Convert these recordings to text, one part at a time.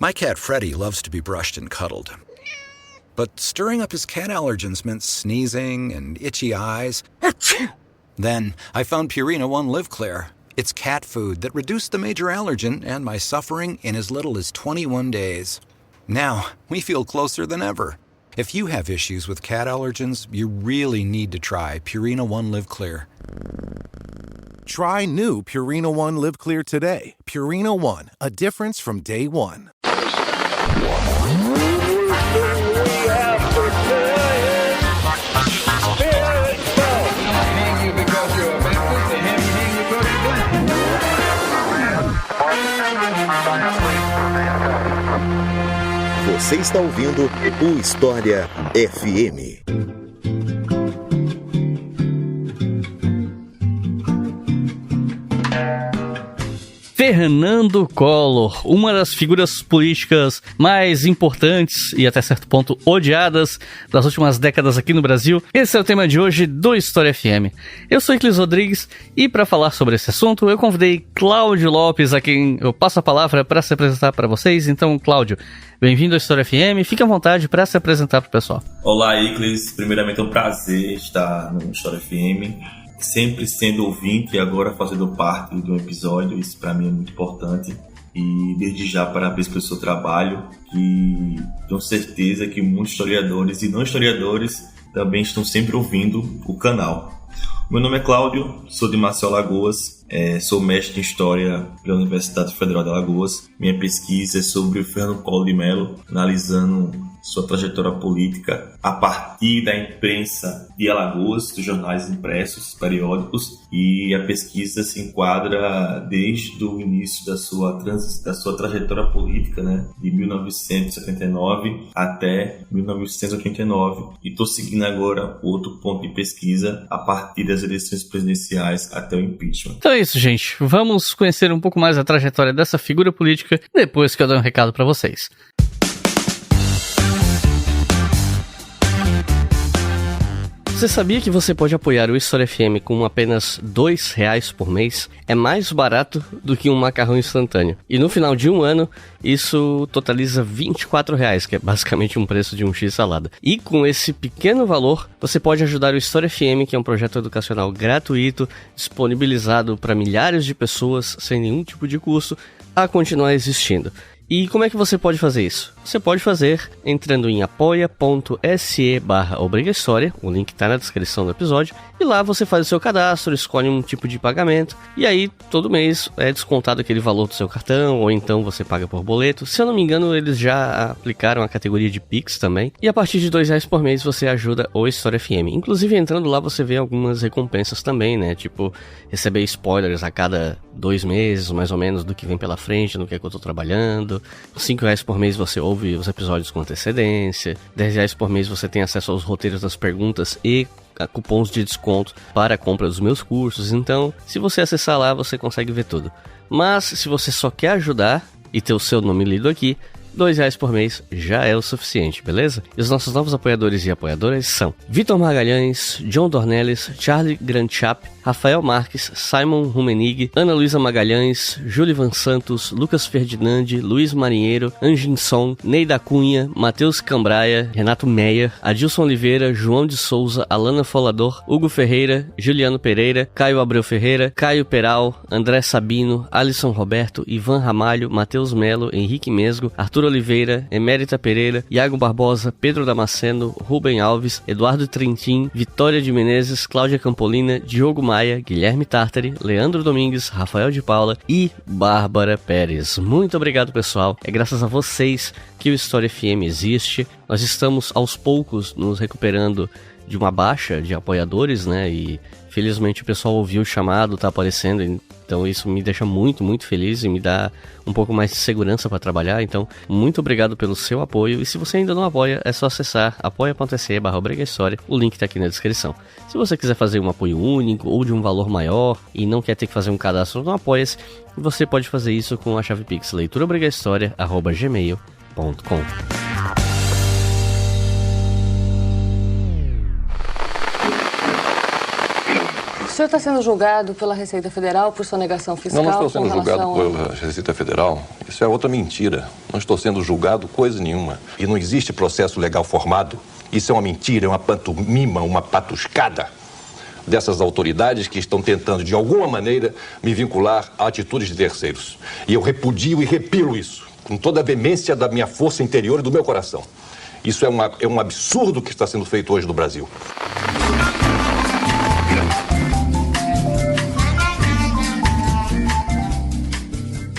My cat Freddie loves to be brushed and cuddled. But stirring up his cat allergens meant sneezing and itchy eyes. Then I found Purina One Live Clear. It's cat food that reduced the major allergen and my suffering in as little as 21 days. Now, we feel closer than ever. If you have issues with cat allergens, you really need to try Purina One Live Clear. Try new Purina One Live Clear today. Purina One, a difference from day one. Você está ouvindo o História FM. Fernando Collor, uma das figuras políticas mais importantes e até certo ponto odiadas das últimas décadas aqui no Brasil. Esse é o tema de hoje do História FM. Eu sou Iclis Rodrigues e para falar sobre esse assunto eu convidei Cláudio Lopes, a quem eu passo a palavra para se apresentar para vocês. Então, Cláudio, bem-vindo à História FM, fique à vontade para se apresentar para o pessoal. Olá, Iclis, primeiramente é um prazer estar no História FM. Sempre sendo ouvinte e agora fazendo parte do episódio, isso para mim é muito importante. E desde já parabéns pelo seu trabalho, que tenho certeza que muitos historiadores e não historiadores também estão sempre ouvindo o canal. Meu nome é Cláudio, sou de Maceió, Alagoas, sou mestre em História pela Universidade Federal de Alagoas. Minha pesquisa é sobre o Fernando Collor de Mello, analisando sua trajetória política a partir da imprensa de Alagoas, dos jornais impressos, periódicos, e a pesquisa se enquadra desde o início da sua trajetória política, né, de 1979 até 1989, e estou seguindo agora outro ponto de pesquisa a partir das eleições presidenciais até o impeachment. Então é isso, gente. Vamos conhecer um pouco mais a trajetória dessa figura política depois que eu dou um recado para vocês. Você sabia que você pode apoiar o História FM com apenas R$2 por mês? É mais barato do que um macarrão instantâneo. E no final de um ano, isso totaliza R$24, que é basicamente um preço de um x-salada. E com esse pequeno valor, você pode ajudar o História FM, que é um projeto educacional gratuito, disponibilizado para milhares de pessoas, sem nenhum tipo de custo, a continuar existindo. E como é que você pode fazer isso? Você pode fazer entrando em apoia.se/obrigahistoria, o link está na descrição do episódio, e lá você faz o seu cadastro, escolhe um tipo de pagamento, e aí todo mês é descontado aquele valor do seu cartão, ou então você paga por boleto. Se eu não me engano, eles já aplicaram a categoria de Pix também, e a partir de R$2 por mês você ajuda o História FM. Inclusive, entrando lá você vê algumas recompensas também, né? Tipo, receber spoilers a cada 2 meses, mais ou menos, do que vem pela frente, no que é que eu tô trabalhando. R$5 por mês você ouve os episódios com antecedência. R$10 por mês você tem acesso aos roteiros das perguntas e a cupons de desconto para a compra dos meus cursos. Então, se você acessar lá, você consegue ver tudo. Mas, se você só quer ajudar e ter o seu nome lido aqui, R$2 por mês já é o suficiente, beleza? E os nossos novos apoiadores e apoiadoras são Vitor Magalhães, John Dornelles, Charlie Grandchap, Rafael Marques, Simon Rumenig, Ana Luísa Magalhães, Júlio Van Santos, Lucas Ferdinandi, Luiz Marinheiro, Anginson, Neida Cunha, Matheus Cambraia, Renato Meyer, Adilson Oliveira, João de Souza, Alana Folador, Hugo Ferreira, Juliano Pereira, Caio Abreu Ferreira, Caio Peral, André Sabino, Alisson Roberto, Ivan Ramalho, Matheus Melo, Henrique Mesgo, Arthur Oliveira, Emérita Pereira, Iago Barbosa, Pedro Damasceno, Rubem Alves, Eduardo Trentin, Vitória de Menezes, Cláudia Campolina, Diogo Maia, Guilherme Tartari, Leandro Domingues, Rafael de Paula e Bárbara Pérez. Muito obrigado, pessoal. É graças a vocês que o História FM existe. Nós estamos aos poucos nos recuperando de uma baixa de apoiadores, né? E felizmente o pessoal ouviu o chamado, tá aparecendo. Então isso me deixa muito, muito feliz e me dá um pouco mais de segurança para trabalhar. Então, muito obrigado pelo seu apoio. E se você ainda não apoia, é só acessar apoia.se/obrigahistoria. O link está aqui na descrição. Se você quiser fazer um apoio único ou de um valor maior e não quer ter que fazer um cadastro no Apoia-se, você pode fazer isso com a chave Pix leituraobrigahistoria@gmail.com. senhor está sendo julgado pela Receita Federal por sonegação fiscal? Não estou sendo julgado a... pela Receita Federal. Isso é outra mentira. Não estou sendo julgado coisa nenhuma. E não existe processo legal formado. Isso é uma mentira, é uma pantomima, uma patuscada dessas autoridades que estão tentando, de alguma maneira, me vincular a atitudes de terceiros. E eu repudio e repilo isso, com toda a veemência da minha força interior e do meu coração. Isso é um absurdo que está sendo feito hoje no Brasil.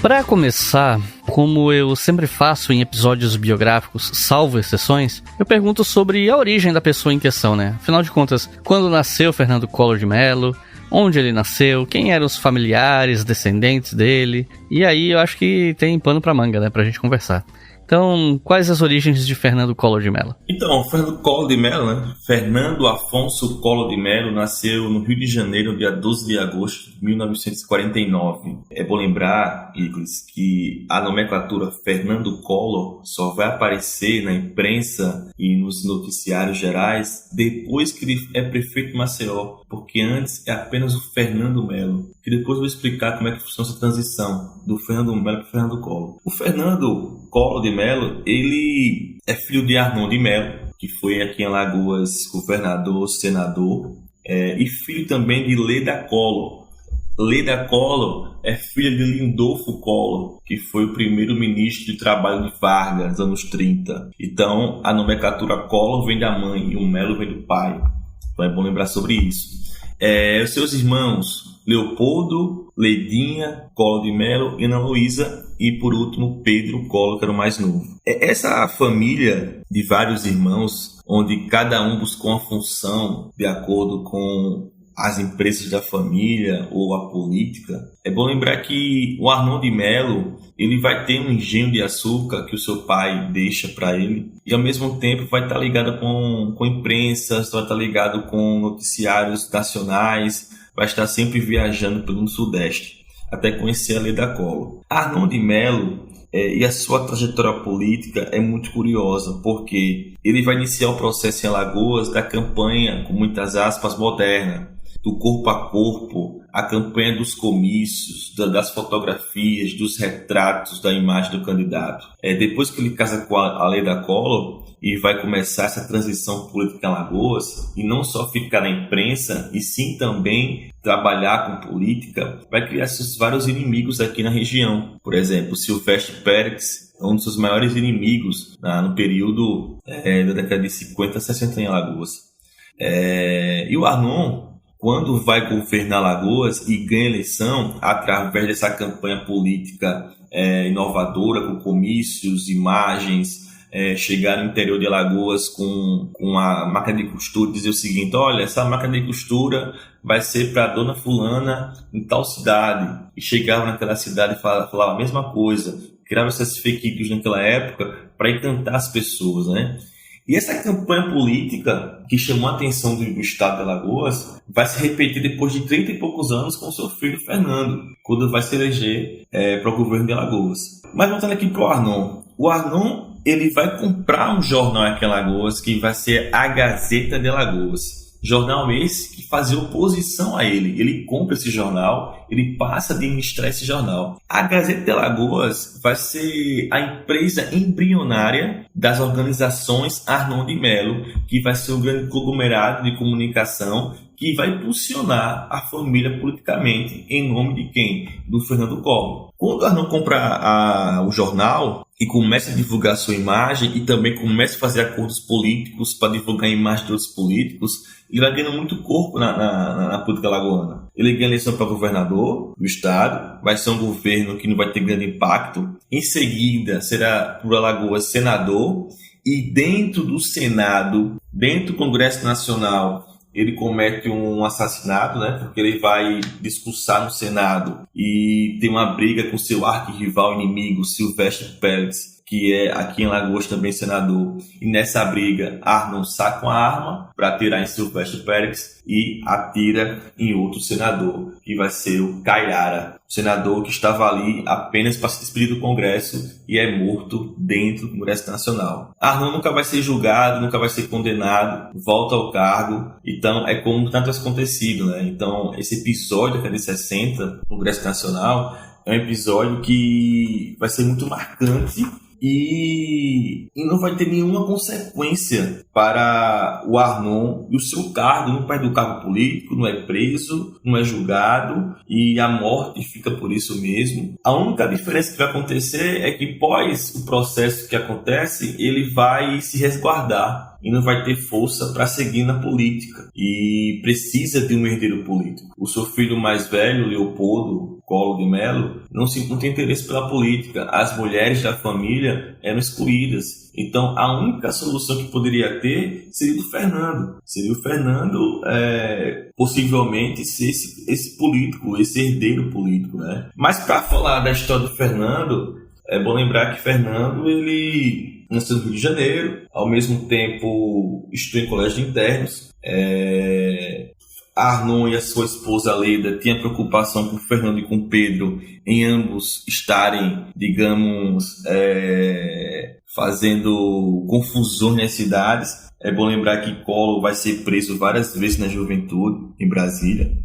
Para começar, como eu sempre faço em episódios biográficos, salvo exceções, eu pergunto sobre a origem da pessoa em questão, né? Afinal de contas, quando nasceu Fernando Collor de Mello, onde ele nasceu, quem eram os familiares, descendentes dele, e aí eu acho que tem pano pra manga, né, pra gente conversar. Então, quais as origens de Fernando Collor de Mello? Então, Fernando Collor de Mello, né? Fernando Afonso Collor de Mello nasceu no Rio de Janeiro, dia 12 de agosto de 1949. É bom lembrar, Igles, que a nomenclatura Fernando Collor só vai aparecer na imprensa e nos noticiários gerais depois que ele é prefeito de Maceió, porque antes é apenas o Fernando Mello, que depois eu vou explicar como é que funciona essa transição do Fernando Mello para o Fernando Collor. O Fernando Collor de Mello, ele é filho de Arnon de Mello, que foi aqui em Alagoas governador, senador, e filho também de Leda Collor. Leda Collor é filha de Lindolfo Collor, que foi o primeiro ministro de trabalho de Vargas, nos anos 30. Então, a nomenclatura Collor vem da mãe e o Mello vem do pai. Então é bom lembrar sobre isso. Os seus irmãos, Leopoldo, Ledinha, Collor de Mello e Ana Luísa, e por último Pedro Collor, que era o mais novo. Essa família de vários irmãos, onde cada um buscou uma função de acordo com as empresas da família ou a política, é bom lembrar que o Arnon de Mello, ele vai ter um engenho de açúcar que o seu pai deixa para ele, e ao mesmo tempo vai estar ligado com imprensa, vai estar ligado com noticiários nacionais, vai estar sempre viajando pelo Sudeste, até conhecer a Leda Collor. Arnon de Mello e a sua trajetória política é muito curiosa, porque ele vai iniciar o processo em Alagoas da campanha, com muitas aspas, moderna, do corpo a corpo, a campanha dos comícios, das fotografias, dos retratos da imagem do candidato. Depois que ele casa com a Leda Collor e vai começar essa transição política em Alagoas, e não só ficar na imprensa, e sim também trabalhar com política, vai criar seus vários inimigos aqui na região. Por exemplo, Silvestre Pérez, um dos seus maiores inimigos no período da década de 50 a 60 em Alagoas. E o Arnon, quando vai governar Alagoas e ganha eleição através dessa campanha política inovadora, com comícios, imagens, chegar no interior de Alagoas com a máquina de costura e dizer o seguinte: olha, essa máquina de costura vai ser para a dona fulana em tal cidade. E chegava naquela cidade e falava a mesma coisa. Criava essas fake news naquela época para encantar as pessoas, né? E essa campanha política que chamou a atenção do estado de Alagoas vai se repetir depois de 30 e poucos anos com seu filho Fernando, quando vai se eleger para o governo de Alagoas. Mas voltando aqui para o Arnon. O Arnon, ele vai comprar um jornal aqui em Alagoas que vai ser a Gazeta de Alagoas. Jornal esse que fazia oposição a ele. Ele compra esse jornal, ele passa a administrar esse jornal. A Gazeta de Alagoas vai ser a empresa embrionária das organizações Arnon de Mello, que vai ser um grande conglomerado de comunicação que vai impulsionar a família politicamente em nome de quem? Do Fernando Collor. Quando Arnon compra o jornal e começa a divulgar sua imagem e também começa a fazer acordos políticos para divulgar a imagem de outros políticos, ele vai ganhando muito corpo na política alagoana. Ele ganha eleição para governador do estado, vai ser um governo que não vai ter grande impacto. Em seguida, será por Alagoas senador, e dentro do Senado, dentro do Congresso Nacional, ele comete um assassinato, né? Porque ele vai discursar no Senado e tem uma briga com seu arquirrival inimigo, Silvestre Pérez, que é aqui em Alagoas também senador. E nessa briga, Arnon saca uma arma para atirar em Silvestre Pérez e atira em outro senador, que vai ser o Caiara, senador que estava ali apenas para se despedir do Congresso e é morto dentro do Congresso Nacional. Arnon nunca vai ser julgado, nunca vai ser condenado, volta ao cargo. Então é como tanto acontecido, né? Então esse episódio da década de 60 no Congresso Nacional é um episódio que vai ser muito marcante e não vai ter nenhuma consequência para o Arnon e o seu cargo. Não perde o cargo político, não é preso, não é julgado e a morte fica por isso mesmo. A única diferença que vai acontecer é que pós o processo que acontece, ele vai se resguardar e não vai ter força para seguir na política e precisa de um herdeiro político. O seu filho mais velho, Leopoldo Collor de Mello, não tem interesse pela política. As mulheres da família eram excluídas. Então a única solução que poderia ter seria o Fernando. Seria o Fernando possivelmente ser esse político, esse herdeiro político, né? Mas para falar da história do Fernando, é bom lembrar que Fernando, ele nasceu no Rio de Janeiro, ao mesmo tempo estudou em colégio de internos. Arnon e a sua esposa Leda tinham preocupação com Fernando e com Pedro em ambos estarem, digamos, fazendo confusões nas cidades. É bom lembrar que Collor vai ser preso várias vezes na juventude, em Brasília.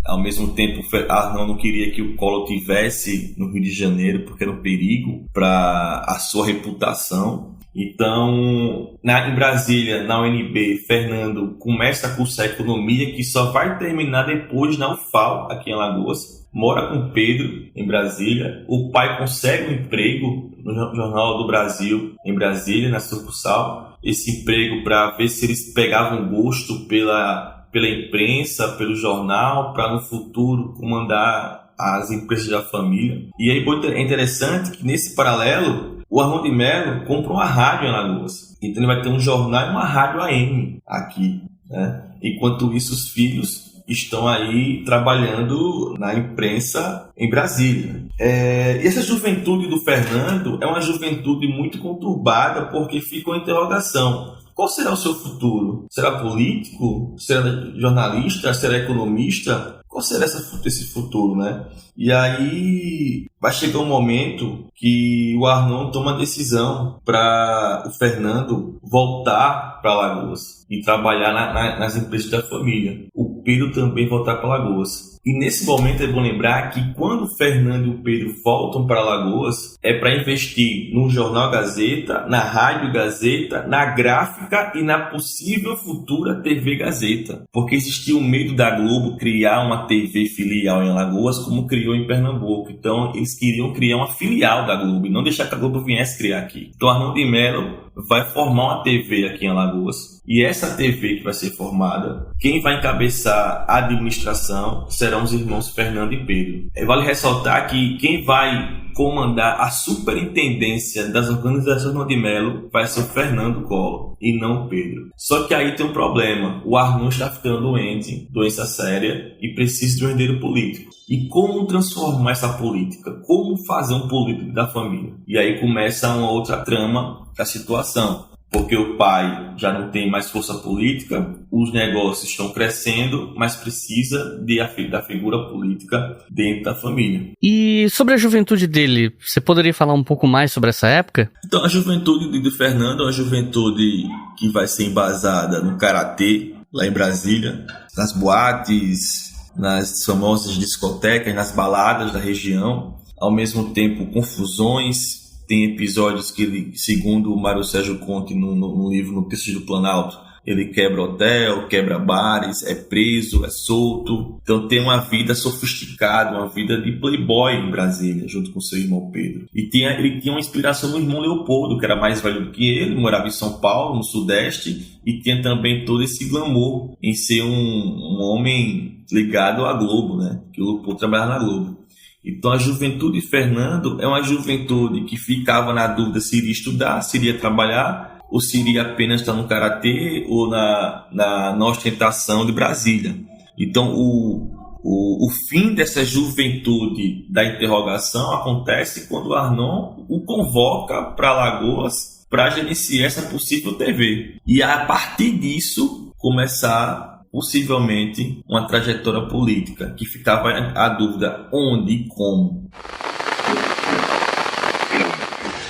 Ao mesmo tempo, Arnon não queria que o Collor tivesse no Rio de Janeiro, porque era um perigo para a sua reputação. Então, em Brasília, na UNB, Fernando começa a cursar economia, que só vai terminar depois na UFAL, aqui em Alagoas. Mora com Pedro, em Brasília. O pai consegue um emprego no Jornal do Brasil, em Brasília, na sucursal. Esse emprego para ver se eles pegavam gosto pela imprensa, pelo jornal, para no futuro comandar as empresas da família. E aí é interessante que nesse paralelo o Arnon de Mello comprou uma rádio em Alagoas. Então ele vai ter um jornal e uma rádio AM aqui, né? Enquanto isso os filhos estão aí trabalhando na imprensa em Brasília. E essa juventude do Fernando é uma juventude muito conturbada, porque fica uma interrogação. Qual será o seu futuro? Será político? Será jornalista? Será economista? Qual será esse futuro, né? E aí vai chegar um momento que o Arnon toma a decisão para o Fernando voltar para Alagoas e trabalhar nas empresas da família. O Pedro também voltar para Alagoas. E nesse momento é bom lembrar que quando o Fernando e o Pedro voltam para Alagoas, é para investir no Jornal Gazeta, na Rádio Gazeta, na Gráfica e na possível futura TV Gazeta. Porque existia o medo da Globo criar uma TV filial em Alagoas, como criou em Pernambuco. Então eles queriam criar uma filial da Globo e não deixar que a Globo viesse criar aqui. Então Arnon de Mello vai formar uma TV aqui em Alagoas. E essa TV que vai ser formada, quem vai encabeçar a administração serão os irmãos Fernando e Pedro. Vale ressaltar que quem vai comandar a superintendência das organizações Arnon de Mello vai ser o Fernando Collor e não o Pedro. Só que aí tem um problema. O Arnon está ficando doente, doença séria, e precisa de um herdeiro político. E como transformar essa política? Como fazer um político da família? E aí começa uma outra trama da situação. Porque o pai já não tem mais força política, os negócios estão crescendo, mas precisa da figura política dentro da família. E sobre a juventude dele, você poderia falar um pouco mais sobre essa época? Então, a juventude de Fernando é uma juventude que vai ser embasada no karatê, lá em Brasília, nas boates, nas famosas discotecas, nas baladas da região. Ao mesmo tempo, confusões. Tem episódios que ele, segundo o Mário Sérgio Conte no livro No Texto do Planalto, ele quebra hotel, quebra bares, é preso, é solto. Então tem uma vida sofisticada, uma vida de playboy em Brasília, junto com seu irmão Pedro. E ele tinha uma inspiração no irmão Leopoldo, que era mais velho do que ele, morava em São Paulo, no Sudeste, e tinha também todo esse glamour em ser um homem ligado à Globo, né? Que o Leopoldo trabalhava na Globo. Então a juventude de Fernando é uma juventude que ficava na dúvida se iria estudar, se iria trabalhar, ou se iria apenas estar no karatê ou na ostentação de Brasília. Então o fim dessa juventude da interrogação acontece quando o Arnon o convoca para Alagoas para gerenciar essa possível TV. E a partir disso começar possivelmente uma trajetória política, que ficava a dúvida onde e como.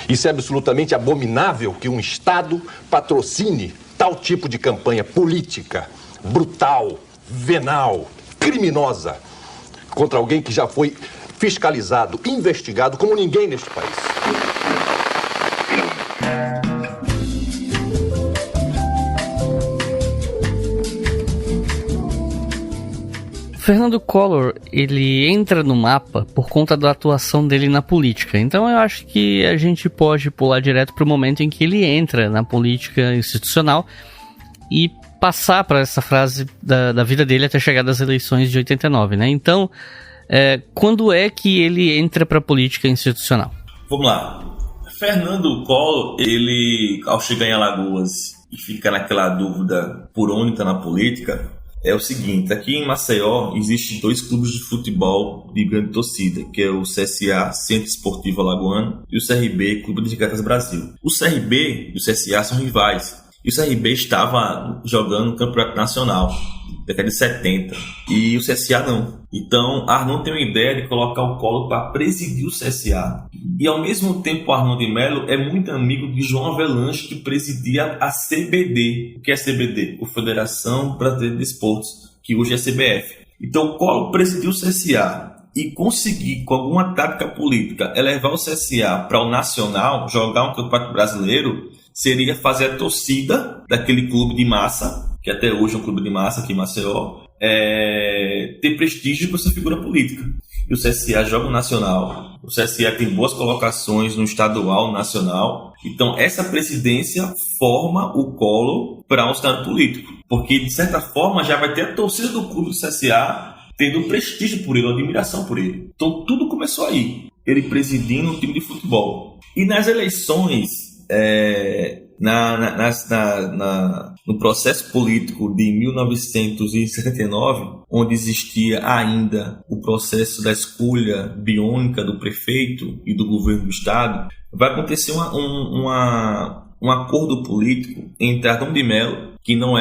Isso é absolutamente abominável que um Estado patrocine tal tipo de campanha política, brutal, venal, criminosa, contra alguém que já foi fiscalizado, investigado como ninguém neste país. Fernando Collor, ele entra no mapa por conta da atuação dele na política. Então eu acho que a gente pode pular direto para o momento em que ele entra na política institucional e passar para essa fase da vida dele até chegar das eleições de 89, né? Então, quando é que ele entra para a política institucional? Vamos lá. Fernando Collor, ele, ao chegar em Alagoas e ficar naquela dúvida por onde está na política, é o seguinte: aqui em Maceió existem 2 clubes de futebol de grande torcida, que é o CSA, Centro Esportivo Alagoano, e o CRB, Clube de Regatas Brasil. O CRB e o CSA são rivais, e o CRB estava jogando no Campeonato Nacional, década de 70, e o CSA não. Então, Arnon tem uma ideia de colocar o Collor para presidir o CSA. E, ao mesmo tempo, Arnon de Mello é muito amigo de João Avelanche, que presidia a CBD. O que é a CBD? A Federação Brasileira de Esportes, que hoje é a CBF. Então, o Collor presidiu o CSA e conseguir, com alguma tática política, elevar o CSA para o Nacional, jogar um campeonato brasileiro, seria fazer a torcida daquele clube de massa, que até hoje é um clube de massa aqui em Maceió, ter prestígio com essa figura política. E o CSA joga o Nacional, o CSA tem boas colocações no estadual, no nacional. Então essa presidência forma o Collor para um estado político, porque de certa forma já vai ter a torcida do clube do CSA tendo prestígio por ele, admiração por ele. Então tudo começou aí, ele presidindo um time de futebol. E nas eleições, no processo político de 1979, onde existia ainda o processo da escolha biônica do prefeito e do governo do estado, vai acontecer um acordo político entre Arnon de Mello, que não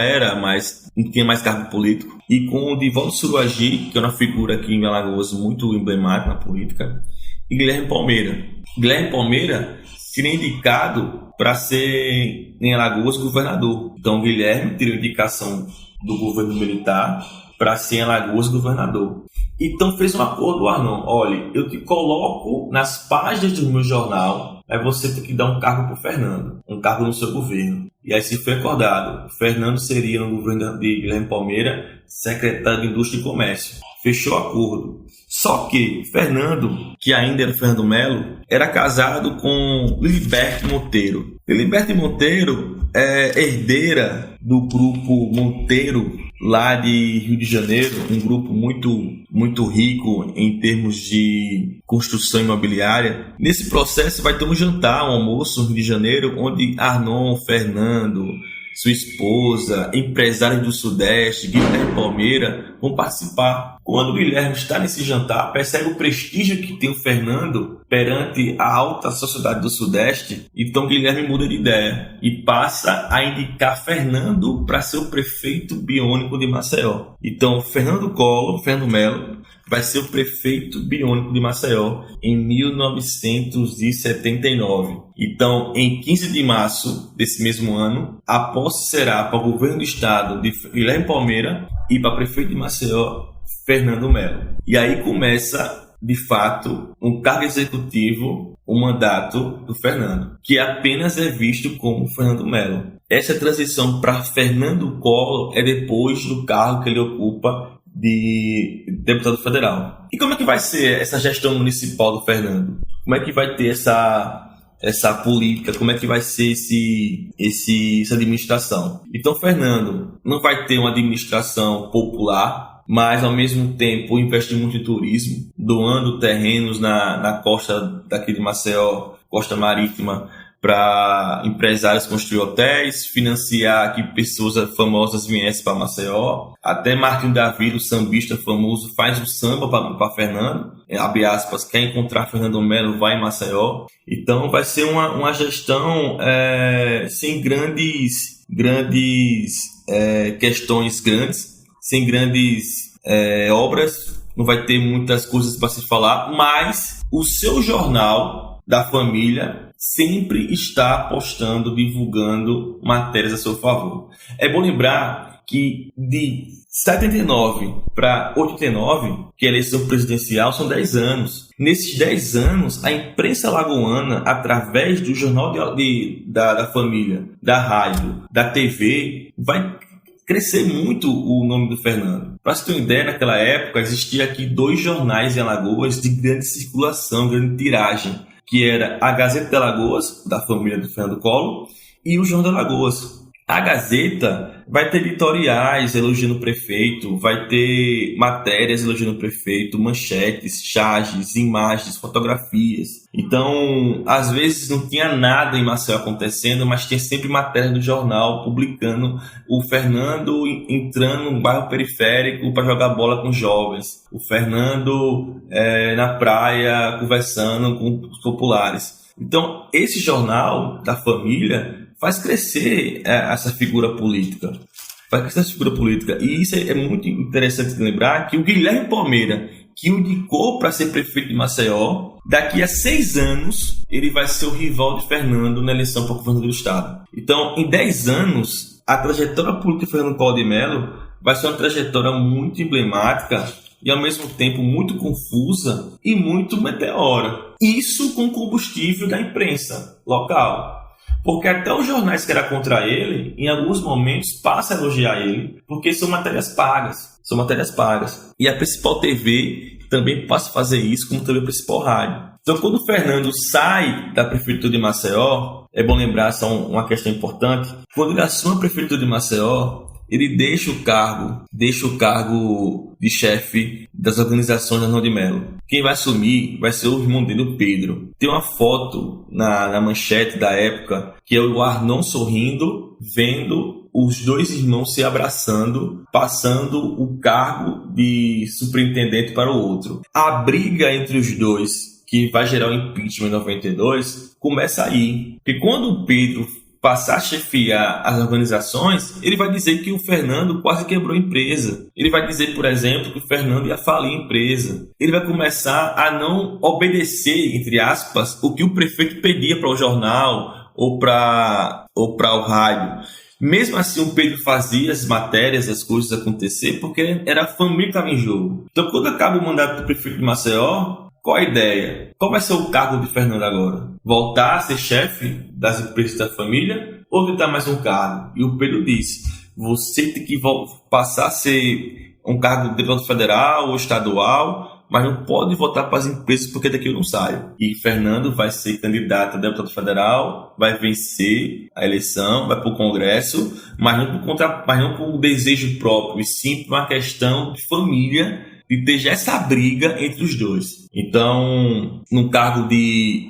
tinha mais cargo político, e com o Divaldo Suruagi, que é uma figura aqui em Alagoas muito emblemática na política, e Guilherme Palmeira. Guilherme Palmeira seria indicado para ser em Alagoas governador. Então Guilherme teria indicação do governo militar para ser em Alagoas governador. Então fez um acordo, Arnon: olha, eu te coloco nas páginas do meu jornal, aí você tem que dar um cargo para o Fernando, um cargo no seu governo. E aí se foi acordado, o Fernando seria no governo de Guilherme Palmeira secretário de Indústria e Comércio. Fechou o acordo. Só que Fernando, que ainda era Fernando Melo, era casado com Liliberto Monteiro. Liliberto Monteiro é herdeira do grupo Monteiro, lá de Rio de Janeiro, um grupo muito rico em termos de construção imobiliária. Nesse processo vai ter um jantar, um almoço no Rio de Janeiro, onde Arnon, Fernando, sua esposa, empresários do Sudeste, Guilherme Palmeira, vão participar. Quando o Guilherme está nesse jantar, percebe o prestígio que tem o Fernando perante a alta sociedade do Sudeste. Então Guilherme muda de ideia e passa a indicar Fernando para ser o prefeito biônico de Maceió. Então Fernando Melo, vai ser o prefeito biônico de Maceió em 1979. Então, em 15 de março desse mesmo ano, a posse será para o governo do estado de Guilherme Palmeira e para prefeito de Maceió, Fernando Melo. E aí começa, de fato, um cargo executivo, o mandato do Fernando, que apenas é visto como Fernando Melo. Essa transição para Fernando Collor é depois do cargo que ele ocupa de deputado federal. E como é que vai ser essa gestão municipal do Fernando? Como é que vai ter essa política? Como é que vai ser essa administração? Então, Fernando não vai ter uma administração popular, mas ao mesmo tempo investe muito em turismo, doando terrenos na costa daqui de Maceió, costa marítima, para empresários construir hotéis, financiar que pessoas famosas viessem para Maceió. Até Martinho Davi, o sambista famoso, faz um samba para Fernando, abre aspas, quer encontrar Fernando Melo, vai em Maceió. Então vai ser uma gestão sem grandes questões grandes, sem grandes obras, não vai ter muitas coisas para se falar, mas o seu jornal da família sempre está postando, divulgando matérias a seu favor. É bom lembrar que de 79 para 89, que é a eleição presidencial, são 10 anos. Nesses 10 anos, a imprensa alagoana, através do jornal da família, da rádio, da TV, vai crescer muito o nome do Fernando. Para você ter uma ideia, naquela época existia aqui 2 jornais em Alagoas de grande circulação, grande tiragem, que era a Gazeta de Alagoas, da família do Fernando Collor, e o Jornal de Alagoas. A Gazeta vai ter editoriais elogiando o prefeito, vai ter matérias elogiando o prefeito, manchetes, charges, imagens, fotografias. Então, às vezes não tinha nada em Maceió acontecendo, mas tinha sempre matéria do jornal publicando o Fernando entrando no bairro periférico para jogar bola com jovens, o Fernando na praia conversando com os populares. Então, esse jornal da família faz crescer essa figura política. E isso é muito interessante lembrar que o Guilherme Palmeira, que o indicou para ser prefeito de Maceió, daqui a 6 anos ele vai ser o rival de Fernando na eleição para o governador do estado. Então, em 10 anos, a trajetória política de Fernando Collor de Mello vai ser uma trajetória muito emblemática e, ao mesmo tempo, muito confusa e muito meteora. Isso com combustível da imprensa local. Porque até os jornais que eram contra ele, em alguns momentos, passam a elogiar ele, porque são matérias pagas. E a principal TV também passa a fazer isso, como também a principal rádio. Então, quando o Fernando sai da prefeitura de Maceió, é bom lembrar só uma questão importante, quando ele assume a prefeitura de Maceió, ele deixa o cargo de chefe das organizações da Arnaldo de Mello. Quem vai assumir vai ser o irmão dele, o Pedro. Tem uma foto na manchete da época, que é o Arnon sorrindo, vendo os 2 irmãos se abraçando, passando o cargo de superintendente para o outro. A briga entre os dois, que vai gerar o impeachment em 92, começa aí. Porque quando o Pedro passar a chefiar as organizações, ele vai dizer que o Fernando quase quebrou a empresa. Ele vai dizer, por exemplo, que o Fernando ia falir a empresa. Ele vai começar a não obedecer, entre aspas, o que o prefeito pedia para o jornal ou para o rádio. Mesmo assim, o Pedro fazia as matérias, as coisas acontecer, porque era a família que estava em jogo. Então, quando acaba o mandato do prefeito de Maceió, qual a ideia? Qual vai ser o cargo de Fernando agora? Voltar a ser chefe das empresas da família ou tentar mais um cargo? E o Pedro disse, você tem que passar a ser um cargo de deputado federal ou estadual, mas não pode votar para as empresas porque daqui eu não saio. E Fernando vai ser candidato a deputado federal, vai vencer a eleição, vai para o Congresso, mas não por desejo próprio, e sim por uma questão de família, de ter já essa briga entre os dois. Então, num cargo de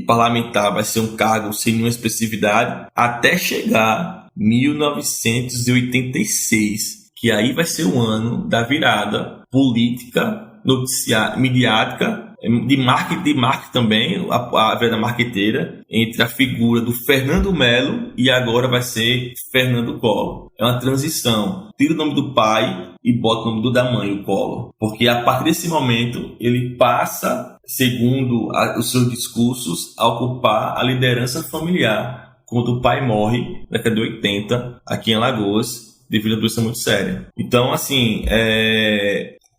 parlamentar vai ser um cargo sem nenhuma expressividade, até chegar 1986, que aí vai ser o ano da virada política, midiática, de marketing também, a virada marqueteira, entre a figura do Fernando Mello e agora vai ser Fernando Collor. É uma transição. Tira o nome do pai e bota o nome da mãe, o Collor. Porque a partir desse momento, ele passa, segundo os seus discursos, a ocupar a liderança familiar, quando o pai morre, na década de 80, aqui em Alagoas, devido a uma doença muito séria. Então, assim,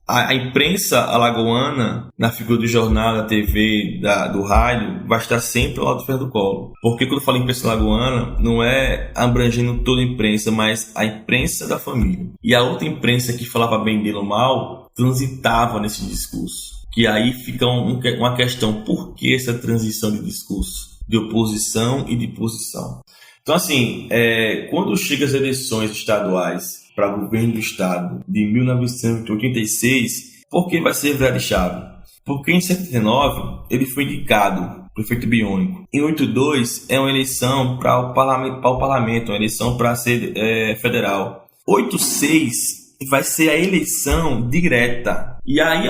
a imprensa alagoana, na figura do jornal, da TV, do rádio, vai estar sempre ao lado do Fernando Collor. Porque quando eu falo imprensa alagoana, não é abrangendo toda a imprensa, mas a imprensa da família. E a outra imprensa que falava bem dele ou mal, transitava nesse discurso. Que aí fica uma questão, por que essa transição de discurso? De oposição e de posição. Então, assim, quando chegam as eleições estaduais para o governo do estado de 1986, por que vai ser virada de chave? Porque em 79 ele foi indicado prefeito biônico. Em 82 é uma eleição para o parlamento, uma eleição para ser federal. 86 vai ser a eleição direta. E aí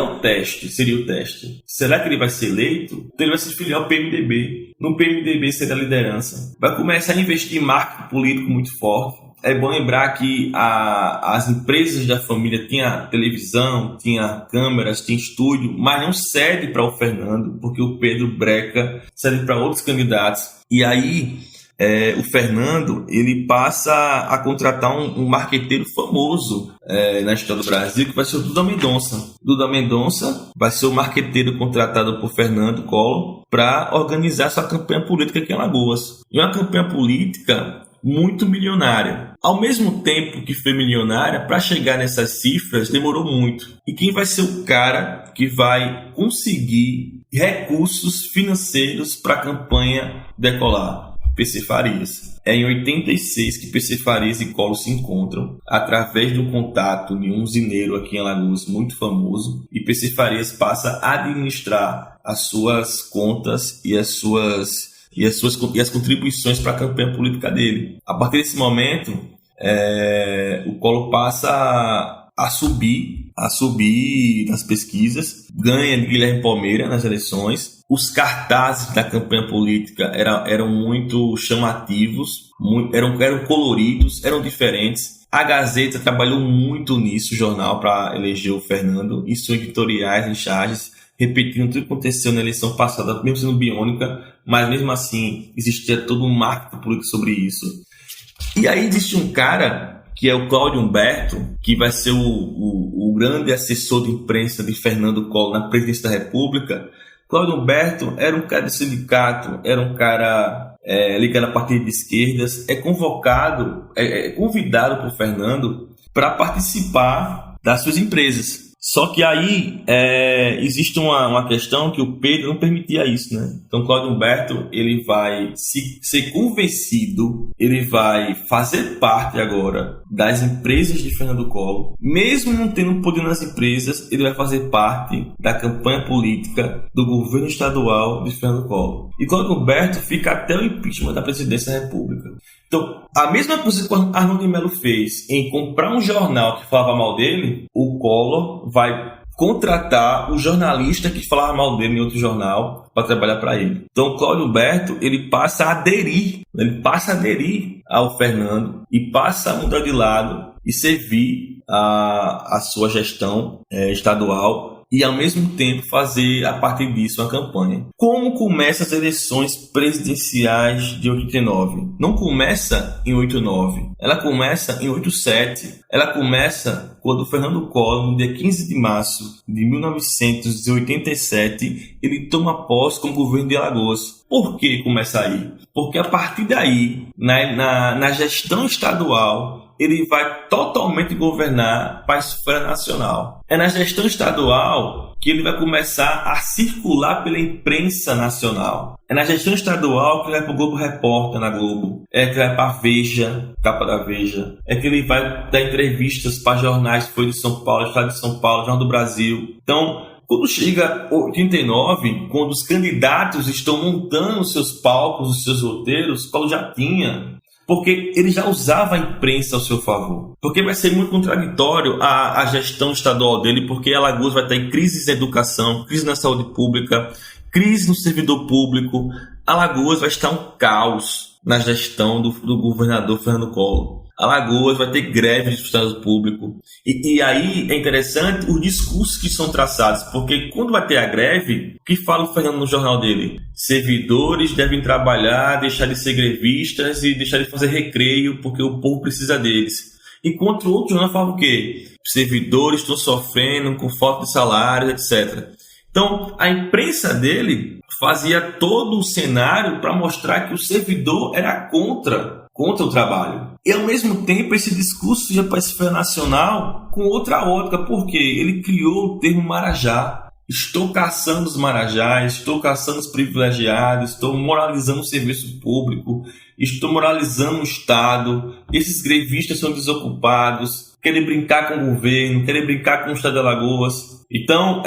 seria o teste. Será que ele vai ser eleito? Então ele vai se filiar ao PMDB. No PMDB seria a liderança. Vai começar a investir em marketing político muito forte. é bom lembrar que as empresas da família tinham televisão, tinha câmeras, tinha estúdio, mas não cede para o Fernando, porque o Pedro breca, cede para outros candidatos. E aí o Fernando ele passa a contratar um marqueteiro famoso na história do Brasil, que vai ser o Duda Mendonça. Duda Mendonça vai ser o marqueteiro contratado por Fernando Collor para organizar sua campanha política aqui em Alagoas. E uma campanha política muito milionária. Ao mesmo tempo que foi milionária, para chegar nessas cifras demorou muito. E quem vai ser o cara que vai conseguir recursos financeiros para a campanha decolar? PC Farias. É em 86 que PC Farias e Collor se encontram através do contato de um usineiro aqui em Alagoas muito famoso, e PC Farias passa a administrar as suas contas e as contribuições para a campanha política dele. A partir desse momento, o Collor passa a subir nas pesquisas, ganha de Guilherme Palmeira nas eleições. Os cartazes da campanha política eram muito chamativos, eram coloridos, eram diferentes. A Gazeta trabalhou muito nisso, o jornal, para eleger o Fernando, e seus editoriais em charges, repetindo tudo que aconteceu na eleição passada, mesmo sendo biônica, mas mesmo assim existia todo um marketing político sobre isso. E aí existe um cara, que é o Cláudio Humberto, que vai ser o grande assessor de imprensa de Fernando Collor na presidência da República. Cláudio Humberto era um cara de sindicato, era um cara ligado a partido de esquerdas, convidado por Fernando para participar das suas empresas. Só que aí existe uma questão que o Pedro não permitia isso, né? Então Cláudio Humberto ele vai ser convencido, ele vai fazer parte agora das empresas de Fernando Collor. Mesmo não tendo poder nas empresas, ele vai fazer parte da campanha política do governo estadual de Fernando Collor. E Cláudio Humberto fica até o impeachment da presidência da República. Então, a mesma coisa que o Arnaldo de Melo fez em comprar um jornal que falava mal dele, o Collor vai contratar o jornalista que falava mal dele em outro jornal para trabalhar para ele. Então, o Cláudio Humberto ele passa a aderir ao Fernando e passa a mudar de lado e servir a sua gestão estadual, e ao mesmo tempo fazer a partir disso uma campanha. Como começa as eleições presidenciais de 89? Não começa em 89, ela começa em 87. Ela começa quando o Fernando Collor, no dia 15 de março de 1987, ele toma posse como governo de Alagoas. Por que começa aí? Porque a partir daí, na gestão estadual, ele vai totalmente governar para a esfera nacional. É na gestão estadual que ele vai começar a circular pela imprensa nacional. É na gestão estadual que ele vai para o Globo Repórter na Globo. É que ele vai para a Veja, capa da Veja. É que ele vai dar entrevistas para jornais, Folha de São Paulo, Estado de São Paulo, Jornal do Brasil. Então, quando chega 89, quando os candidatos estão montando os seus palcos, os seus roteiros, Collor já tinha. Porque ele já usava a imprensa ao seu favor. Porque vai ser muito contraditório a gestão estadual dele, porque Alagoas vai estar em crise na educação, crise na saúde pública, crise no servidor público. Alagoas vai estar um caos na gestão do governador Fernando Collor. Alagoas vai ter greve de funcionário público. E aí é interessante os discursos que são traçados, porque quando vai ter a greve, o que fala o Fernando no jornal dele? Servidores devem trabalhar, deixar de ser grevistas e deixar de fazer recreio, porque o povo precisa deles. Enquanto o outro jornal fala o quê? Servidores estão sofrendo com falta de salário, etc. Então, a imprensa dele fazia todo o cenário para mostrar que o servidor era contra o trabalho. E, ao mesmo tempo, esse discurso já para a esfera nacional com outra ótica, porque ele criou o termo Marajá. Estou caçando os marajás, estou caçando os privilegiados, estou moralizando o serviço público, estou moralizando o Estado, esses grevistas são desocupados, querem brincar com o governo, querem brincar com o Estado de Alagoas. Então,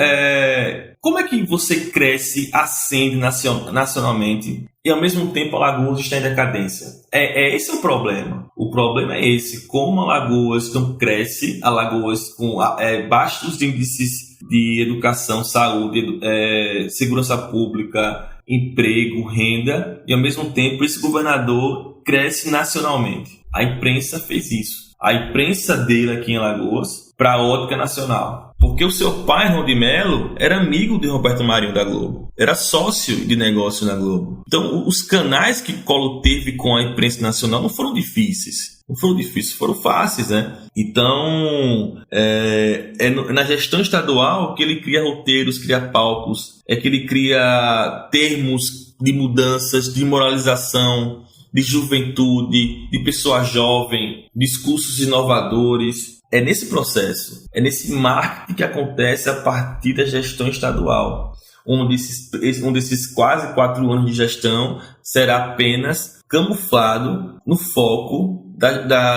como é que você cresce, ascende nacionalmente e ao mesmo tempo Alagoas está em decadência? Esse é o problema. O problema é esse. Como Alagoas não cresce, Alagoas com baixos índices de educação, saúde, segurança pública, emprego, renda, e ao mesmo tempo esse governador cresce nacionalmente. A imprensa fez isso. A imprensa dele aqui em Alagoas para a ótica nacional. Porque o seu pai, Ron de Mello, era amigo de Roberto Marinho da Globo. Era sócio de negócio na Globo. Então, os canais que Collor teve com a imprensa nacional não foram difíceis. Não foram difíceis, foram fáceis, né? Então, na gestão estadual que ele cria roteiros, cria palcos, que ele cria termos de mudanças, de moralização, de juventude, de pessoa jovem, discursos inovadores. É nesse processo, é nesse marketing que acontece a partir da gestão estadual. Um desses quase 4 anos de gestão será apenas camuflado no foco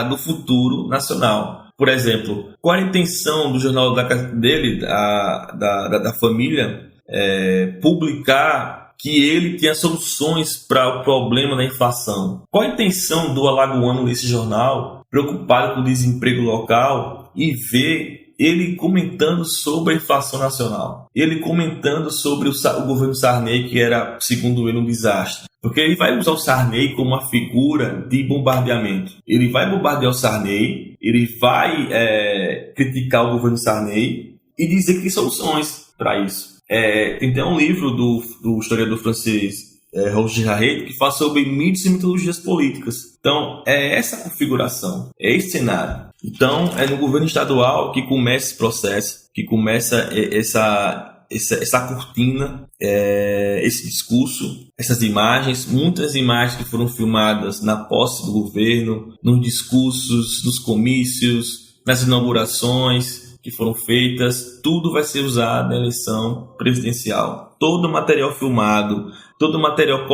do futuro nacional. Por exemplo, qual a intenção do jornal dele, da família, publicar que ele tinha soluções para o problema da inflação? Qual a intenção do alagoano nesse jornal, preocupado com o desemprego local, e ver ele comentando sobre a inflação nacional? Ele comentando sobre o governo Sarney, que era, segundo ele, um desastre. Porque ele vai usar o Sarney como uma figura de bombardeamento. Ele vai bombardear o Sarney, ele vai criticar o governo Sarney e dizer que tem soluções para isso. Tem um livro do historiador francês Roger Harret que fala sobre mitos e mitologias políticas. Então, é essa configuração, é esse cenário. Então, é no governo estadual que começa esse processo, que começa essa cortina, esse discurso, essas imagens, muitas imagens que foram filmadas na posse do governo, nos discursos, nos comícios, nas inaugurações que foram feitas, tudo vai ser usado na eleição presidencial. Todo o material filmado, todo o material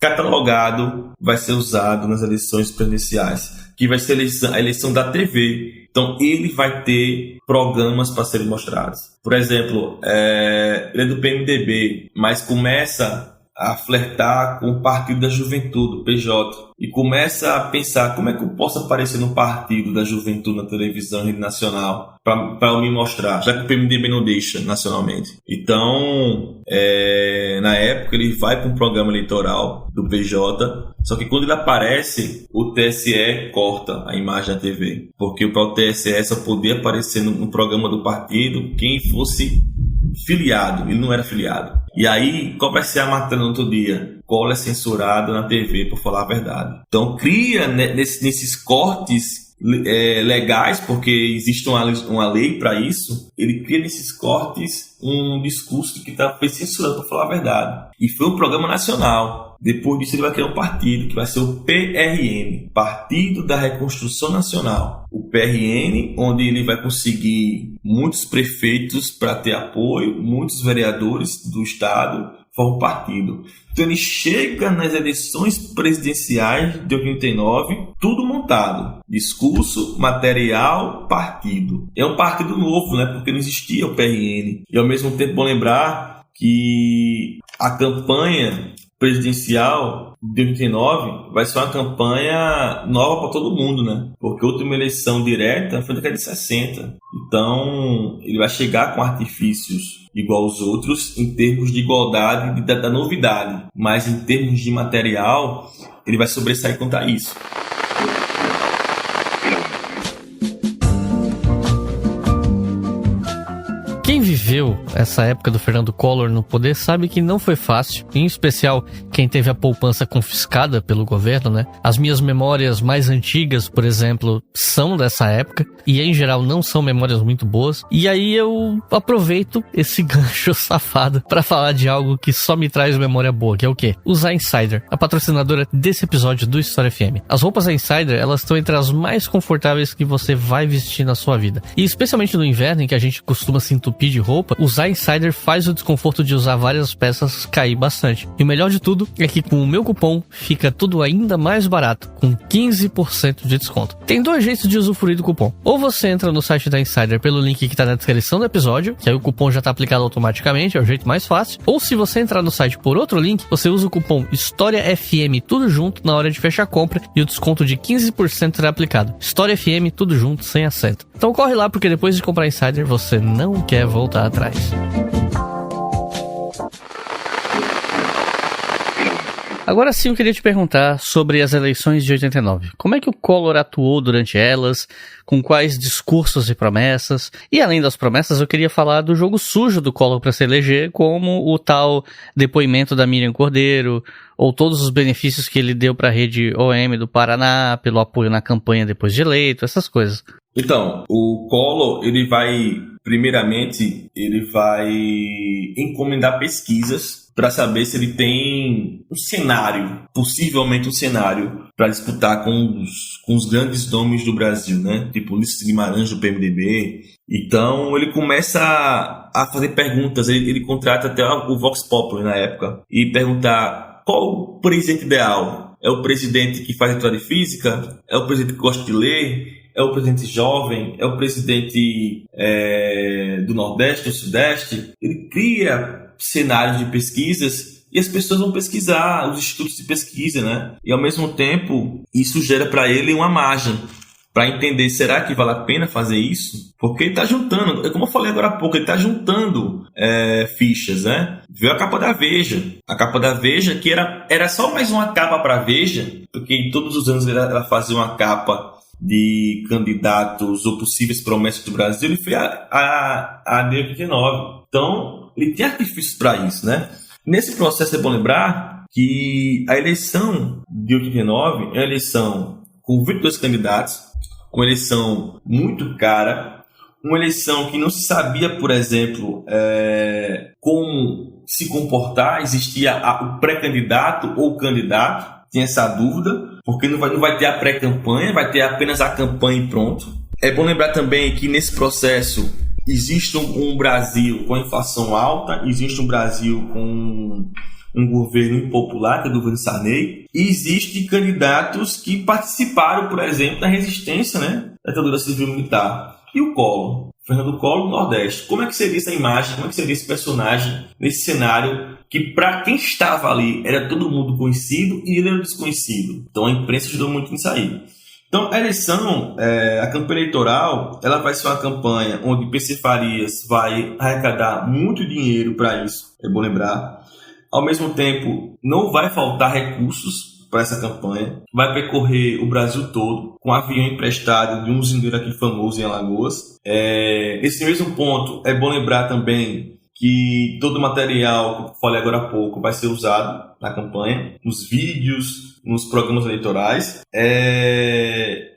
catalogado vai ser usado nas eleições presidenciais, que vai ser a eleição da TV. Então, ele vai ter programas para serem mostrados. Por exemplo, ele é do PMDB, mas começa a flertar com o Partido da Juventude, o PJ, e começa a pensar como é que eu posso aparecer no Partido da Juventude na televisão e nacional para eu me mostrar, já que o PMDB não deixa nacionalmente. Então, na época, ele vai para um programa eleitoral do PJ, só que quando ele aparece, o TSE corta a imagem da TV, porque para o TSE só podia aparecer no programa do partido quem fosse filiado. Ele não era filiado. E aí, qual vai ser a matéria no outro dia? Collor é censurado na TV por falar a verdade. Então, cria nesses cortes legais, porque existe uma lei para isso, ele cria nesses cortes um discurso que foi censurado por falar a verdade. E foi um programa nacional. Depois disso, ele vai criar um partido, que vai ser o PRN, Partido da Reconstrução Nacional. O PRN, onde ele vai conseguir muitos prefeitos para ter apoio, muitos vereadores do estado, forma um partido. Então ele chega nas eleições presidenciais de 89, tudo montado. Discurso, material, partido. É um partido novo, né? Porque não existia o PRN. E ao mesmo tempo, bom lembrar que a campanha presidencial de 89 vai ser uma campanha nova para todo mundo, né? Porque a última eleição direta foi na década de 60. Então, ele vai chegar com artifícios igual aos outros em termos de igualdade da novidade. Mas em termos de material, ele vai sobressair quanto a isso. Quem viveu essa época do Fernando Collor no poder sabe que não foi fácil, em especial quem teve a poupança confiscada pelo governo, né? As minhas memórias mais antigas, por exemplo, são dessa época e em geral não são memórias muito boas. E aí eu aproveito esse gancho safado para falar de algo que só me traz memória boa, que é o quê? Usar Insider, a patrocinadora desse episódio do História FM. As roupas da Insider, elas estão entre as mais confortáveis que você vai vestir na sua vida. E especialmente no inverno, em que a gente costuma se entupir de roupa, usar Insider faz o desconforto de usar várias peças cair bastante. E o melhor de tudo é que com o meu cupom fica tudo ainda mais barato, com 15% de desconto. Tem 2 jeitos de usufruir do cupom. Ou você entra no site da Insider pelo link que tá na descrição do episódio, que aí o cupom já tá aplicado automaticamente, é o jeito mais fácil. Ou se você entrar no site por outro link, você usa o cupom História FM tudo junto na hora de fechar a compra e o desconto de 15% será aplicado. História FM tudo junto, sem acento. Então corre lá, porque depois de comprar Insider você não quer voltar atrás. Agora sim eu queria te perguntar sobre as eleições de 89. Como é que o Collor atuou durante elas? Com quais discursos e promessas? E além das promessas, eu queria falar do jogo sujo do Collor para se eleger, como o tal depoimento da Miriam Cordeiro, ou todos os benefícios que ele deu para a rede OM do Paraná, pelo apoio na campanha depois de eleito, essas coisas. Então, o Collor, primeiramente, ele vai encomendar pesquisas para saber se ele tem um cenário, possivelmente um cenário, para disputar com os grandes nomes do Brasil, né? Tipo Ulisses Guimarães do PMDB. Então, ele começa a fazer perguntas, ele contrata até o Vox Populi na época, e perguntar qual o presidente ideal? É o presidente que faz história de física? É o presidente que gosta de ler? É o presidente jovem? É o presidente do Nordeste, do Sudeste? Ele cria cenários de pesquisas e as pessoas vão pesquisar, os institutos de pesquisa, né? E ao mesmo tempo, isso gera para ele uma margem para entender, será que vale a pena fazer isso? Porque ele está juntando, como eu falei agora há pouco, ele está juntando fichas, né? Viu a capa da Veja, que era só mais uma capa para a Veja, porque todos os anos ela fazia uma capa de candidatos ou possíveis promessas do Brasil. Ele fez a de 89. Então, ele tem artifícios para isso, né? Nesse processo é bom lembrar que a eleição de 89 é uma eleição com 22 candidatos, uma eleição muito cara, uma eleição que não se sabia, por exemplo, como se comportar. Existia o pré-candidato ou o candidato, tinha essa dúvida, porque não vai ter a pré-campanha, vai ter apenas a campanha e pronto. É bom lembrar também que nesse processo existe um Brasil com inflação alta, existe um Brasil com um governo impopular, que é o governo Sarney, e existem candidatos que participaram, por exemplo, da resistência, né, da ditadura civil-militar. E o Collor, Fernando Collor, do Nordeste. Como é que seria essa imagem, como é que seria esse personagem nesse cenário que, para quem estava ali, era todo mundo conhecido e ele era desconhecido? Então a imprensa ajudou muito nisso aí. Então, a eleição, a campanha eleitoral, ela vai ser uma campanha onde PC Farias vai arrecadar muito dinheiro para isso, é bom lembrar. Ao mesmo tempo, não vai faltar recursos para essa campanha. Vai percorrer o Brasil todo com avião emprestado de um usineiro aqui famoso em Alagoas. Nesse mesmo ponto, é bom lembrar também que todo o material que eu falei agora há pouco vai ser usado na campanha, nos vídeos, nos programas eleitorais.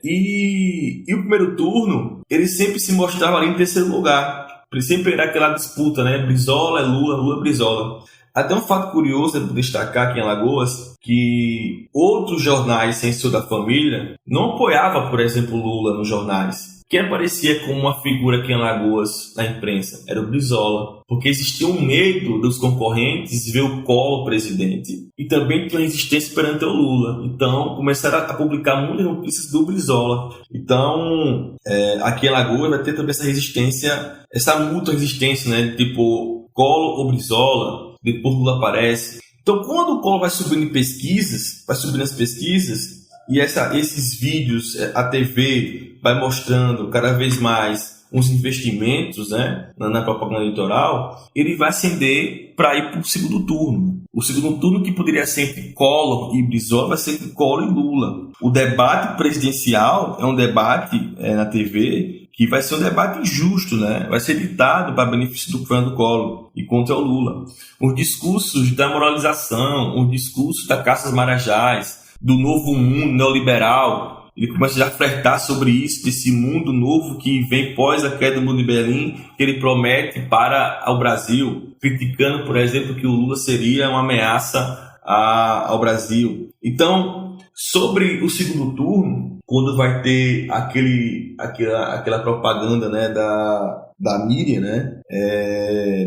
E o primeiro turno, ele sempre se mostrava ali em terceiro lugar. Ele sempre era aquela disputa, né? Brizola é Lula, Lula é Brizola. Até um fato curioso é destacar aqui em Alagoas que outros jornais sem ser da família não apoiavam, por exemplo, Lula nos jornais. Quem aparecia como uma figura aqui em Alagoas na imprensa era o Brizola, porque existia um medo dos concorrentes ver o Collor presidente e também tinha uma resistência perante o Lula. Então começaram a publicar muitas notícias do Brizola. Então aqui em Alagoas vai ter também essa resistência, essa mútua resistência, né? Tipo Collor ou Brizola. Depois Lula aparece. Então, quando o Collor vai subindo nas pesquisas, e esses vídeos, a TV vai mostrando cada vez mais uns investimentos, né, na propaganda eleitoral, ele vai ascender para ir para o segundo turno. O segundo turno, que poderia ser entre Collor e Brizola, vai ser entre Collor e Lula. O debate presidencial é um debate na TV que vai ser um debate injusto, né? Vai ser ditado para benefício do Fernando Collor e contra o Lula. Os discursos da moralização, os discursos da caça às marajás, do novo mundo neoliberal, ele começa já a flertar sobre isso, desse mundo novo que vem pós a queda do Muro de Berlim, que ele promete para o Brasil, criticando, por exemplo, que o Lula seria uma ameaça ao Brasil. Então, sobre o segundo turno, quando vai ter aquela propaganda, né, da Miriam, né,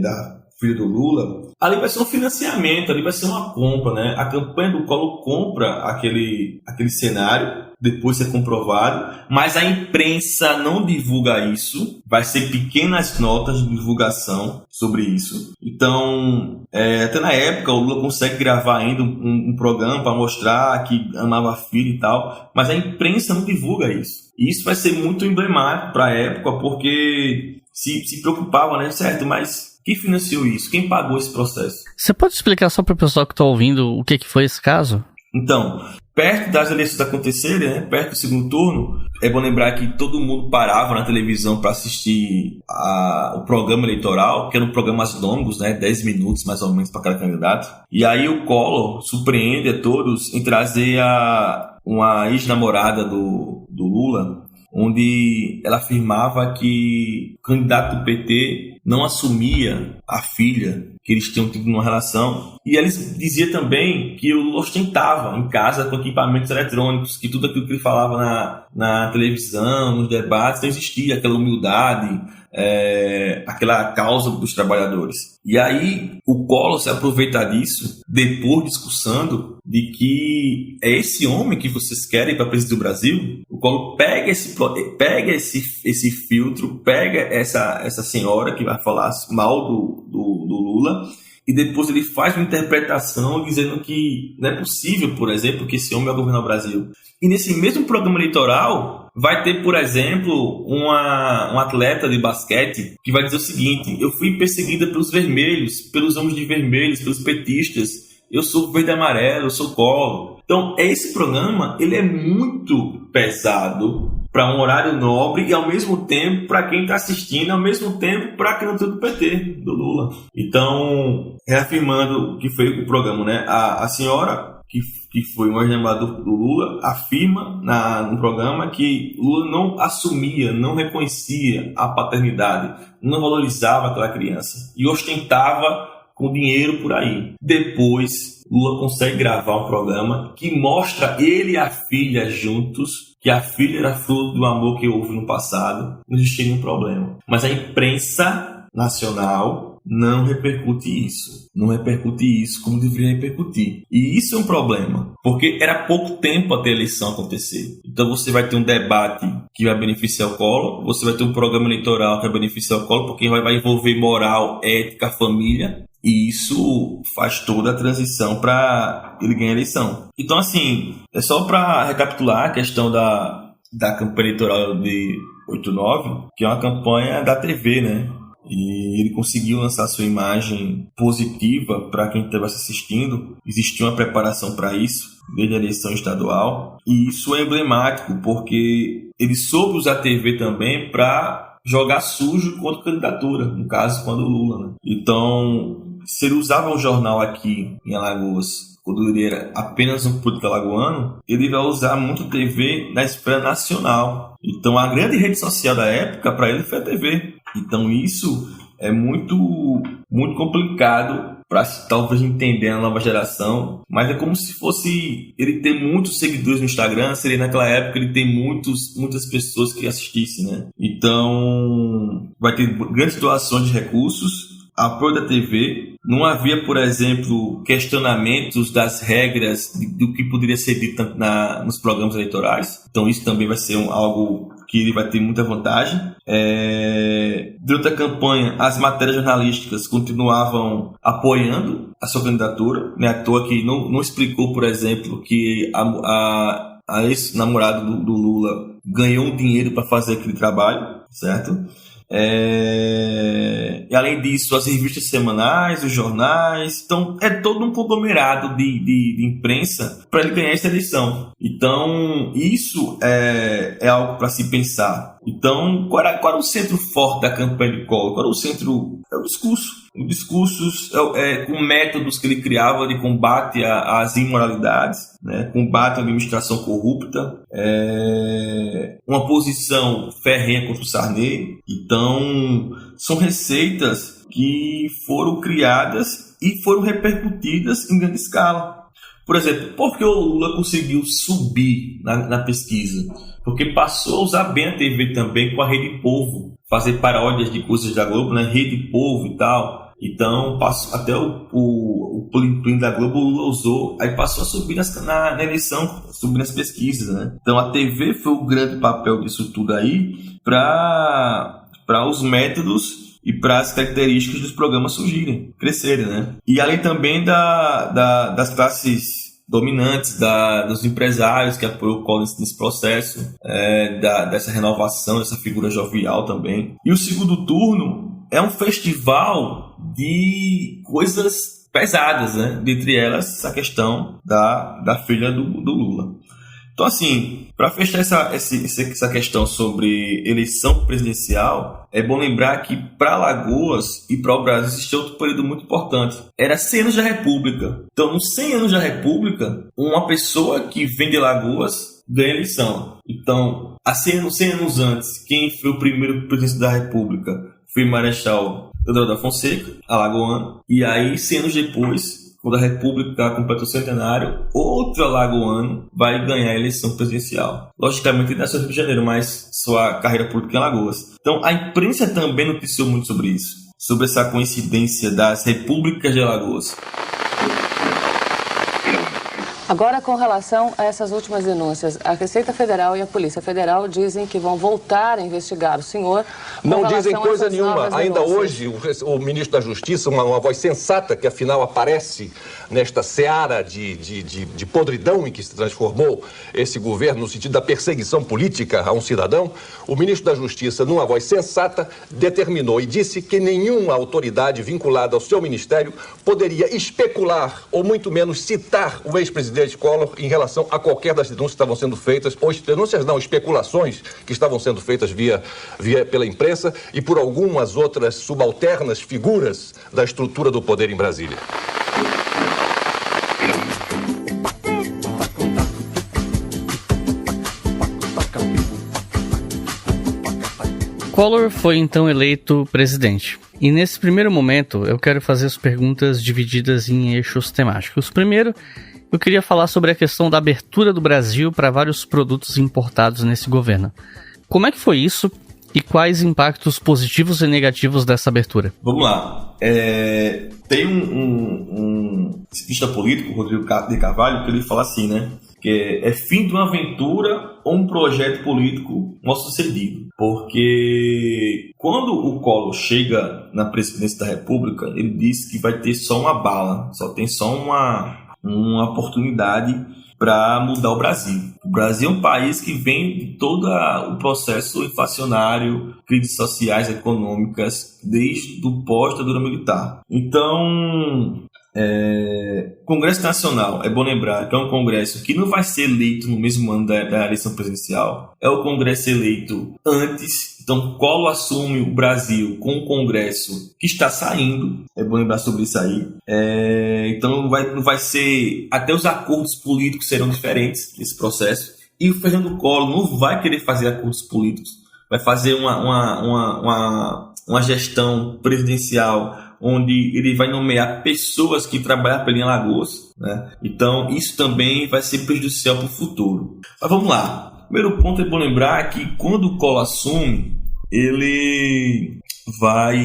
da filha do Lula, ali vai ser um financiamento, ali vai ser uma compra, né? A campanha do Collor compra aquele cenário, depois ser comprovado, mas a imprensa não divulga isso, vai ser pequenas notas de divulgação sobre isso. Então, até na época o Lula consegue gravar ainda um programa para mostrar que amava a filha e tal, mas a imprensa não divulga isso. E isso vai ser muito emblemático para a época, porque se preocupava, né? Certo, mas Quem financiou isso? Quem pagou esse processo? Você pode explicar só para o pessoal que está ouvindo o que foi esse caso? Então, perto das eleições acontecerem, né, perto do segundo turno, é bom lembrar que todo mundo parava na televisão para assistir o programa eleitoral, que eram programas longos, né, 10 minutos mais ou menos para cada candidato. E aí o Collor surpreende a todos em trazer uma ex-namorada do Lula, onde ela afirmava que o candidato do PT não assumia a filha que eles tinham tido numa relação. E eles dizia também que o Lula ostentava em casa com equipamentos eletrônicos, que tudo aquilo que ele falava na televisão, nos debates, não existia aquela humildade, aquela causa dos trabalhadores. E aí o Collor se aproveita disso, depois discursando de que é esse homem que vocês querem para presidente do Brasil. O Collor pega esse filtro, pega essa senhora que vai falar mal do Lula, e depois ele faz uma interpretação dizendo que não é possível, por exemplo, que esse homem vai governar o Brasil. E nesse mesmo programa eleitoral vai ter, por exemplo, um atleta de basquete que vai dizer o seguinte: eu fui perseguida pelos vermelhos, pelos homens de vermelhos, pelos petistas, eu sou verde e amarelo, eu sou Collor. Então, esse programa ele é muito pesado para um horário nobre e, ao mesmo tempo, para quem está assistindo, ao mesmo tempo, para a candidatura do PT, do Lula. Então, reafirmando o que foi o programa, né? A senhora, que foi uma ex-namorada do Lula, afirma no programa que Lula não assumia, não reconhecia a paternidade, não valorizava aquela criança e ostentava com dinheiro por aí. Depois, Lula consegue gravar um programa que mostra ele e a filha juntos, que a filha era fruto do amor que houve no passado, não existia nenhum problema. Mas a imprensa nacional não repercute isso. Não repercute isso como deveria repercutir. E isso é um problema, porque era pouco tempo até a eleição acontecer. Então você vai ter um debate que vai beneficiar o Collor, você vai ter um programa eleitoral que vai beneficiar o Collor, porque vai envolver moral, ética, família, e isso faz toda a transição para ele ganhar a eleição. Então, assim, é só para recapitular a questão da campanha eleitoral de 8/9, que é uma campanha da TV, né? E ele conseguiu lançar sua imagem positiva para quem estava assistindo. Existia uma preparação para isso desde a eleição estadual. E isso é emblemático, porque ele soube usar a TV também para jogar sujo contra a candidatura, no caso, quando o Lula, né? Então, se ele usava um jornal aqui em Alagoas, quando ele era apenas um político alagoano, ele vai usar muito a TV na esfera nacional. Então, a grande rede social da época, para ele, foi a TV. Então, isso é muito, muito complicado para talvez entender a nova geração, mas é como se fosse ele ter muitos seguidores no Instagram, seria naquela época ele tem muitas pessoas que assistissem, né? Então, vai ter grandes doações de recursos, apoio da TV. Não havia, por exemplo, questionamentos das regras do que poderia ser dito nos programas eleitorais. Então isso também vai ser algo que ele vai ter muita vantagem. Durante a campanha, as matérias jornalísticas continuavam apoiando a sua candidatura. Não é à toa que não explicou, por exemplo, que a ex-namorada do Lula ganhou um dinheiro para fazer aquele trabalho, certo? E além disso, as revistas semanais, os jornais. Então é todo um conglomerado de imprensa para ele ganhar essa eleição. Então isso é algo para se pensar. Então qual era o centro forte da campanha de Collor? Qual era o centro? É o discurso. Discursos com métodos que ele criava de combate às imoralidades, né? Combate à administração corrupta, uma posição ferrenha contra o Sarney. Então, são receitas que foram criadas e foram repercutidas em grande escala. Por exemplo, por que o Lula conseguiu subir na pesquisa? Porque passou a usar bem a TV também com a Rede Povo, fazer paródias de coisas da Globo, né? Rede Povo e tal. Então, até o Plim da Globo Lula usou, aí passou a subir na eleição, subir nas pesquisas, né? Então, a TV foi o grande papel disso tudo aí para os métodos e para as características dos programas surgirem, crescerem, né? E além também das classes dominantes, dos empresários que apoiam o Collor nesse processo, dessa renovação, dessa figura jovial também. E o segundo turno é um festival de coisas pesadas, né? Dentre elas, essa questão da filha do Lula. Então, assim, para fechar essa questão sobre eleição presidencial, é bom lembrar que para Alagoas e para o Brasil existia outro período muito importante. Era 100 anos da República. Então, nos 100 anos da República, uma pessoa que vem de Alagoas ganha eleição. Então, há 100 anos antes, quem foi o primeiro presidente da República foi o Marechal Deodoro da Fonseca, alagoano. E aí, 100 anos depois, quando a República completa o centenário, outro alagoano vai ganhar a eleição presidencial. Logicamente, ele nasceu no Rio de Janeiro, mas sua carreira política é em Alagoas. Então, a imprensa também noticiou muito sobre isso, sobre essa coincidência das repúblicas de Alagoas. Agora, com relação a essas últimas denúncias, a Receita Federal e a Polícia Federal dizem que vão voltar a investigar o senhor. Não dizem coisa nenhuma. Ainda hoje, o ministro da Justiça, uma voz sensata que afinal aparece nesta seara de podridão em que se transformou esse governo no sentido da perseguição política a um cidadão, o ministro da Justiça, numa voz sensata, determinou e disse que nenhuma autoridade vinculada ao seu ministério poderia especular ou muito menos citar o ex-presidente Collor em relação a qualquer das denúncias que estavam sendo feitas, ou denúncias não, especulações que estavam sendo feitas pela imprensa e por algumas outras subalternas figuras da estrutura do poder em Brasília. Collor foi então eleito presidente. E nesse primeiro momento eu quero fazer as perguntas divididas em eixos temáticos. Primeiro, eu queria falar sobre a questão da abertura do Brasil para vários produtos importados nesse governo. Como é que foi isso e quais impactos positivos e negativos dessa abertura? Vamos lá. Tem um cientista político, Rodrigo de Carvalho, que ele fala assim, né? Que é fim de uma aventura ou um projeto político mal sucedido. Porque quando o Collor chega na presidência da República, ele diz que vai ter só uma bala, tem só uma oportunidade para mudar o Brasil. O Brasil é um país que vem de todo o processo inflacionário, crises sociais, econômicas, desde o pós-ditadura militar. Então, Congresso Nacional, é bom lembrar que é um congresso que não vai ser eleito no mesmo ano da eleição presidencial. É o congresso eleito antes. Então, Collor assume o Brasil com um congresso que está saindo. É bom lembrar sobre isso aí. Então, não vai ser... Até os acordos políticos serão diferentes nesse processo. E o Fernando Collor não vai querer fazer acordos políticos. Vai fazer uma gestão presidencial onde ele vai nomear pessoas que trabalham pela Alagoas, né? Então, isso também vai ser prejudicial para o futuro. Mas vamos lá. Primeiro ponto, é bom lembrar que quando o Collor assume, ele vai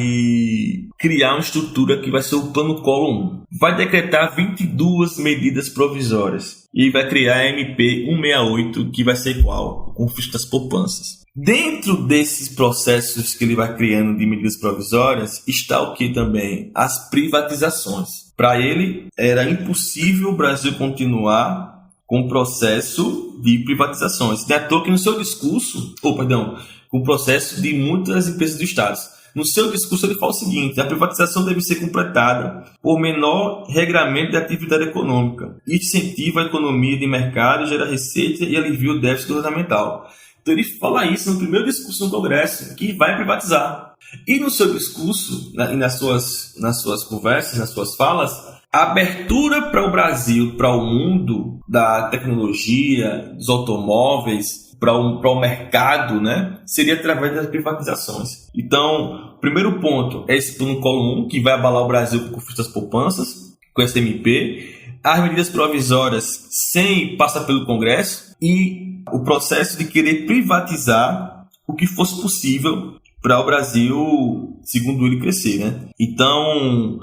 criar uma estrutura que vai ser o Plano Collor 1. Vai decretar 22 medidas provisórias e vai criar a MP 168, que vai ser qual? O confisco das poupanças. Dentro desses processos que ele vai criando de medidas provisórias, está o que também? As privatizações. Para ele, era impossível o Brasil continuar com o processo de privatizações. Não é à toa que no seu discurso, com o processo de muitas empresas do Estado. No seu discurso ele fala o seguinte: a privatização deve ser completada por menor regramento da atividade econômica, incentiva a economia de mercado, gera receita e alivia o déficit orçamental. Então ele fala isso no primeiro discurso no Congresso, que vai privatizar. E no seu discurso, nas suas conversas, nas suas falas, a abertura para o Brasil, para o mundo da tecnologia, dos automóveis, para o mercado, né, seria através das privatizações. Então, o primeiro ponto é esse Plano Collor 1, que vai abalar o Brasil com o confisco das poupanças, com esse MP, as medidas provisórias sem passar pelo Congresso e o processo de querer privatizar o que fosse possível para o Brasil, segundo ele, crescer, né? Então,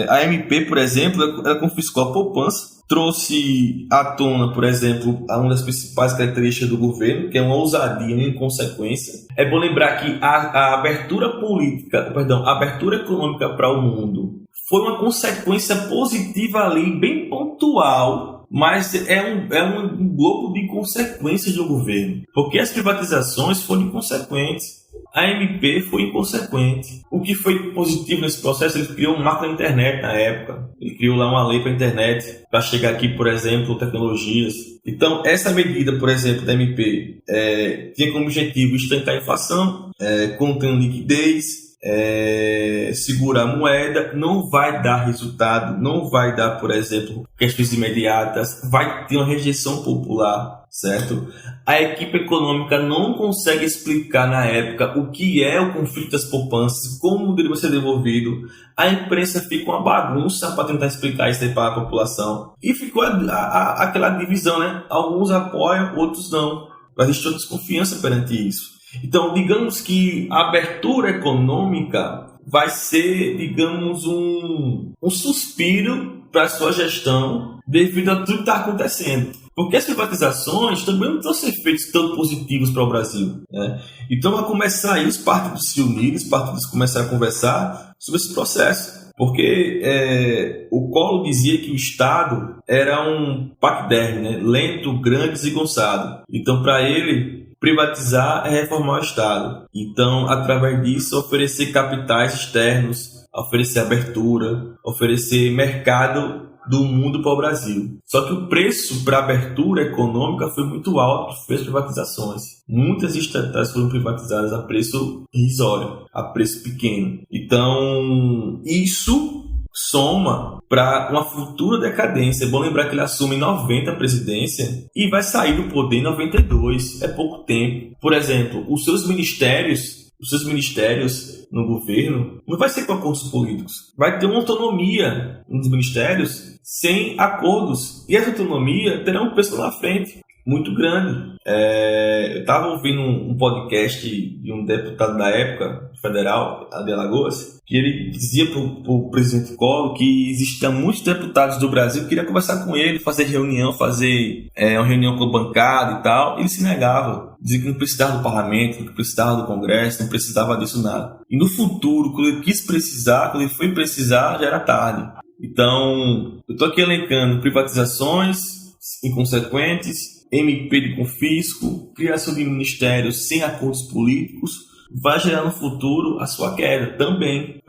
a MP, por exemplo, ela confiscou a poupança, trouxe à tona, por exemplo, uma das principais características do governo, que é uma ousadia, uma inconsequência. É bom lembrar que a abertura econômica para o mundo foi uma consequência positiva ali, bem pontual, mas é um globo de consequências do governo, porque as privatizações foram inconsequentes. A MP foi inconsequente. O que foi positivo nesse processo, ele criou um marco na internet na época. Ele criou lá uma lei para a internet, para chegar aqui, por exemplo, tecnologias. Então, essa medida, por exemplo, da MP, tinha como objetivo estancar a inflação, contendo liquidez, segurar a moeda, não vai dar resultado, não vai dar, por exemplo, questões imediatas, vai ter uma rejeição popular, certo? A equipe econômica não consegue explicar na época o que é o conflito das poupanças, como deveria ser devolvido. A imprensa fica uma bagunça para tentar explicar isso aí para a população. E ficou aquela divisão, né? Alguns apoiam, outros não. Existe uma desconfiança perante isso. Então, digamos que a abertura econômica vai ser, digamos, um suspiro para a sua gestão devido a tudo que está acontecendo. Porque as privatizações também não trouxeram efeitos tão positivos para o Brasil, né? Então, vai começar aí os partidos se unirem, os partidos começarem a conversar sobre esse processo. Porque o Collor dizia que o Estado era um paquiderme, né? Lento, grande, desengonçado. Então, para ele, privatizar é reformar o Estado. Então, através disso, oferecer capitais externos, oferecer abertura, oferecer mercado do mundo para o Brasil. Só que o preço para a abertura econômica foi muito alto, que fez privatizações. Muitas estatais foram privatizadas a preço irrisório, a preço pequeno. Então, isso soma para uma futura decadência. É bom lembrar que ele assume em 90 a presidência e vai sair do poder em 92. É pouco tempo. Por exemplo, os seus ministérios no governo não vai ser com acordos políticos. Vai ter uma autonomia nos ministérios sem acordos. E essa autonomia terá um preço lá na frente muito grande. Eu estava ouvindo um podcast de um deputado da época federal, de Alagoas, que ele dizia para o presidente Collor que existiam muitos deputados do Brasil que queriam conversar com ele, fazer reunião, fazer uma reunião com a bancada e tal. Ele se negava, dizia que não precisava do parlamento, não precisava do Congresso, não precisava disso nada. E no futuro, quando ele quis precisar, quando ele foi precisar, já era tarde. Então, eu estou aqui elencando privatizações inconsequentes, MP de confisco, criação de ministérios sem acordos políticos, vai gerar no futuro a sua queda também.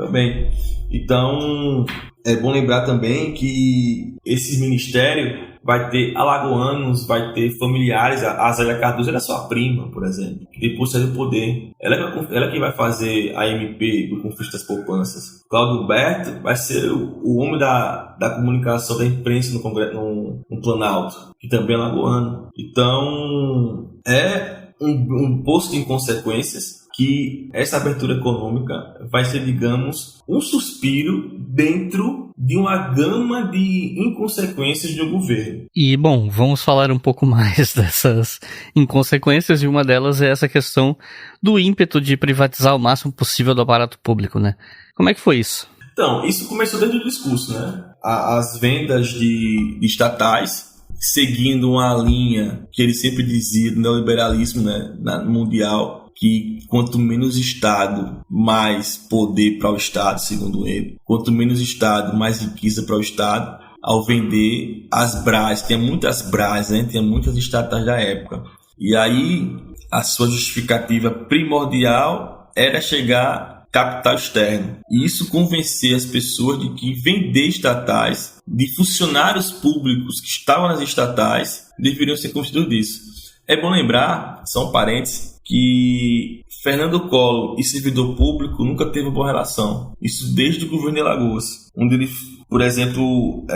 Então, é bom lembrar também que esses ministérios vai ter alagoanos, vai ter familiares. A Zélia Cardoso era sua prima, por exemplo, que depois saiu do poder. Ela que vai fazer a MP do confisco das poupanças. Cláudio Berto vai ser o homem da comunicação da imprensa no Congresso, no Planalto, que também é alagoano. Então, é um poço de inconsequências que essa abertura econômica vai ser, digamos, um suspiro dentro de uma gama de inconsequências do governo. E, bom, vamos falar um pouco mais dessas inconsequências, e uma delas é essa questão do ímpeto de privatizar o máximo possível do aparato público, né? Como é que foi isso? Então, isso começou desde o discurso, né? As vendas de estatais, seguindo uma linha que ele sempre dizia do neoliberalismo, né, mundial, que quanto menos Estado, mais poder para o Estado, segundo ele. Quanto menos Estado, mais riqueza para o Estado. Ao vender as BRAs, tinha muitas BRAs, né? Tinha muitas estatais da época. E aí, a sua justificativa primordial era chegar capital externo. E isso convencer as pessoas de que vender estatais, de funcionários públicos que estavam nas estatais, deveriam ser constituídos disso. É bom lembrar, só um parênteses, que Fernando Collor e servidor público nunca teve uma boa relação. Isso desde o governo de Alagoas, onde ele, por exemplo,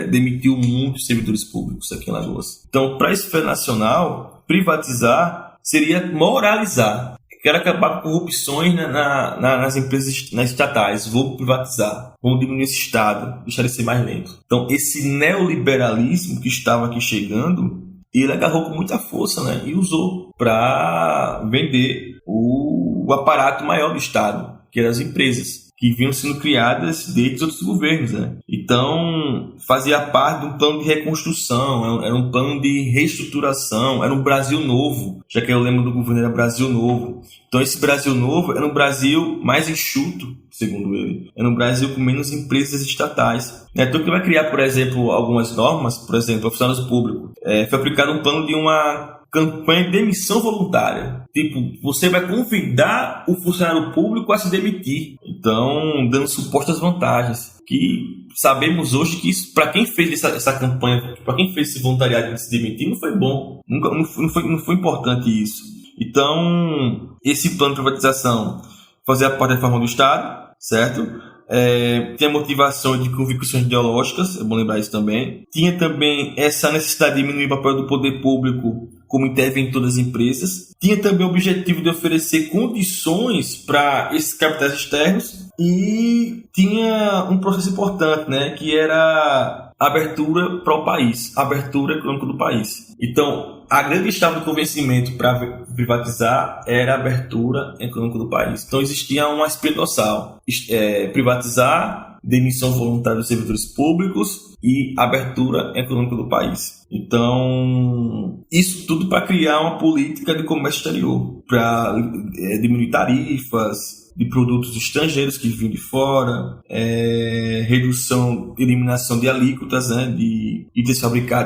demitiu muitos servidores públicos aqui em Alagoas. Então, para a esfera nacional, privatizar seria moralizar. Quero acabar com corrupções nas empresas, nas estatais. Vou privatizar. Vou diminuir esse Estado. Deixar ele ser mais lento. Então, esse neoliberalismo que estava aqui chegando, ele agarrou com muita força, né? E usou para vender o aparato maior do Estado, que eram as empresas, que vinham sendo criadas desde outros governos, né? Então, fazia parte de um plano de reconstrução, era um plano de reestruturação, era um Brasil novo, já que o lema do governo era Brasil Novo. Então, esse Brasil Novo era um Brasil mais enxuto, segundo ele. Era um Brasil com menos empresas estatais. Então, que vai criar, por exemplo, algumas normas, por exemplo, funcionários públicos. Foi aplicado um plano de uma campanha de demissão voluntária. Tipo, você vai convidar o funcionário público a se demitir. Então, dando supostas vantagens. Que sabemos hoje que para quem fez essa campanha, para quem fez esse voluntariado de se demitir, não foi bom. Não foi importante isso. Então, esse plano de privatização fazia parte da reforma do Estado, certo? Tinha motivação de convicções ideológicas, é bom lembrar isso também. Tinha também essa necessidade de diminuir o papel do poder público como interventor das empresas. Tinha também o objetivo de oferecer condições para esses capitais externos. E tinha um processo importante, né, que era a abertura para o país, a abertura econômica do país. Então, a grande chave do convencimento para privatizar era a abertura econômica do país. Então, existia uma espinha dorsal: privatizar, demissão voluntária dos servidores públicos e abertura econômica do país. Então, isso tudo para criar uma política de comércio exterior, para diminuir tarifas de produtos estrangeiros que vinham de fora, eliminação de alíquotas, né, de itens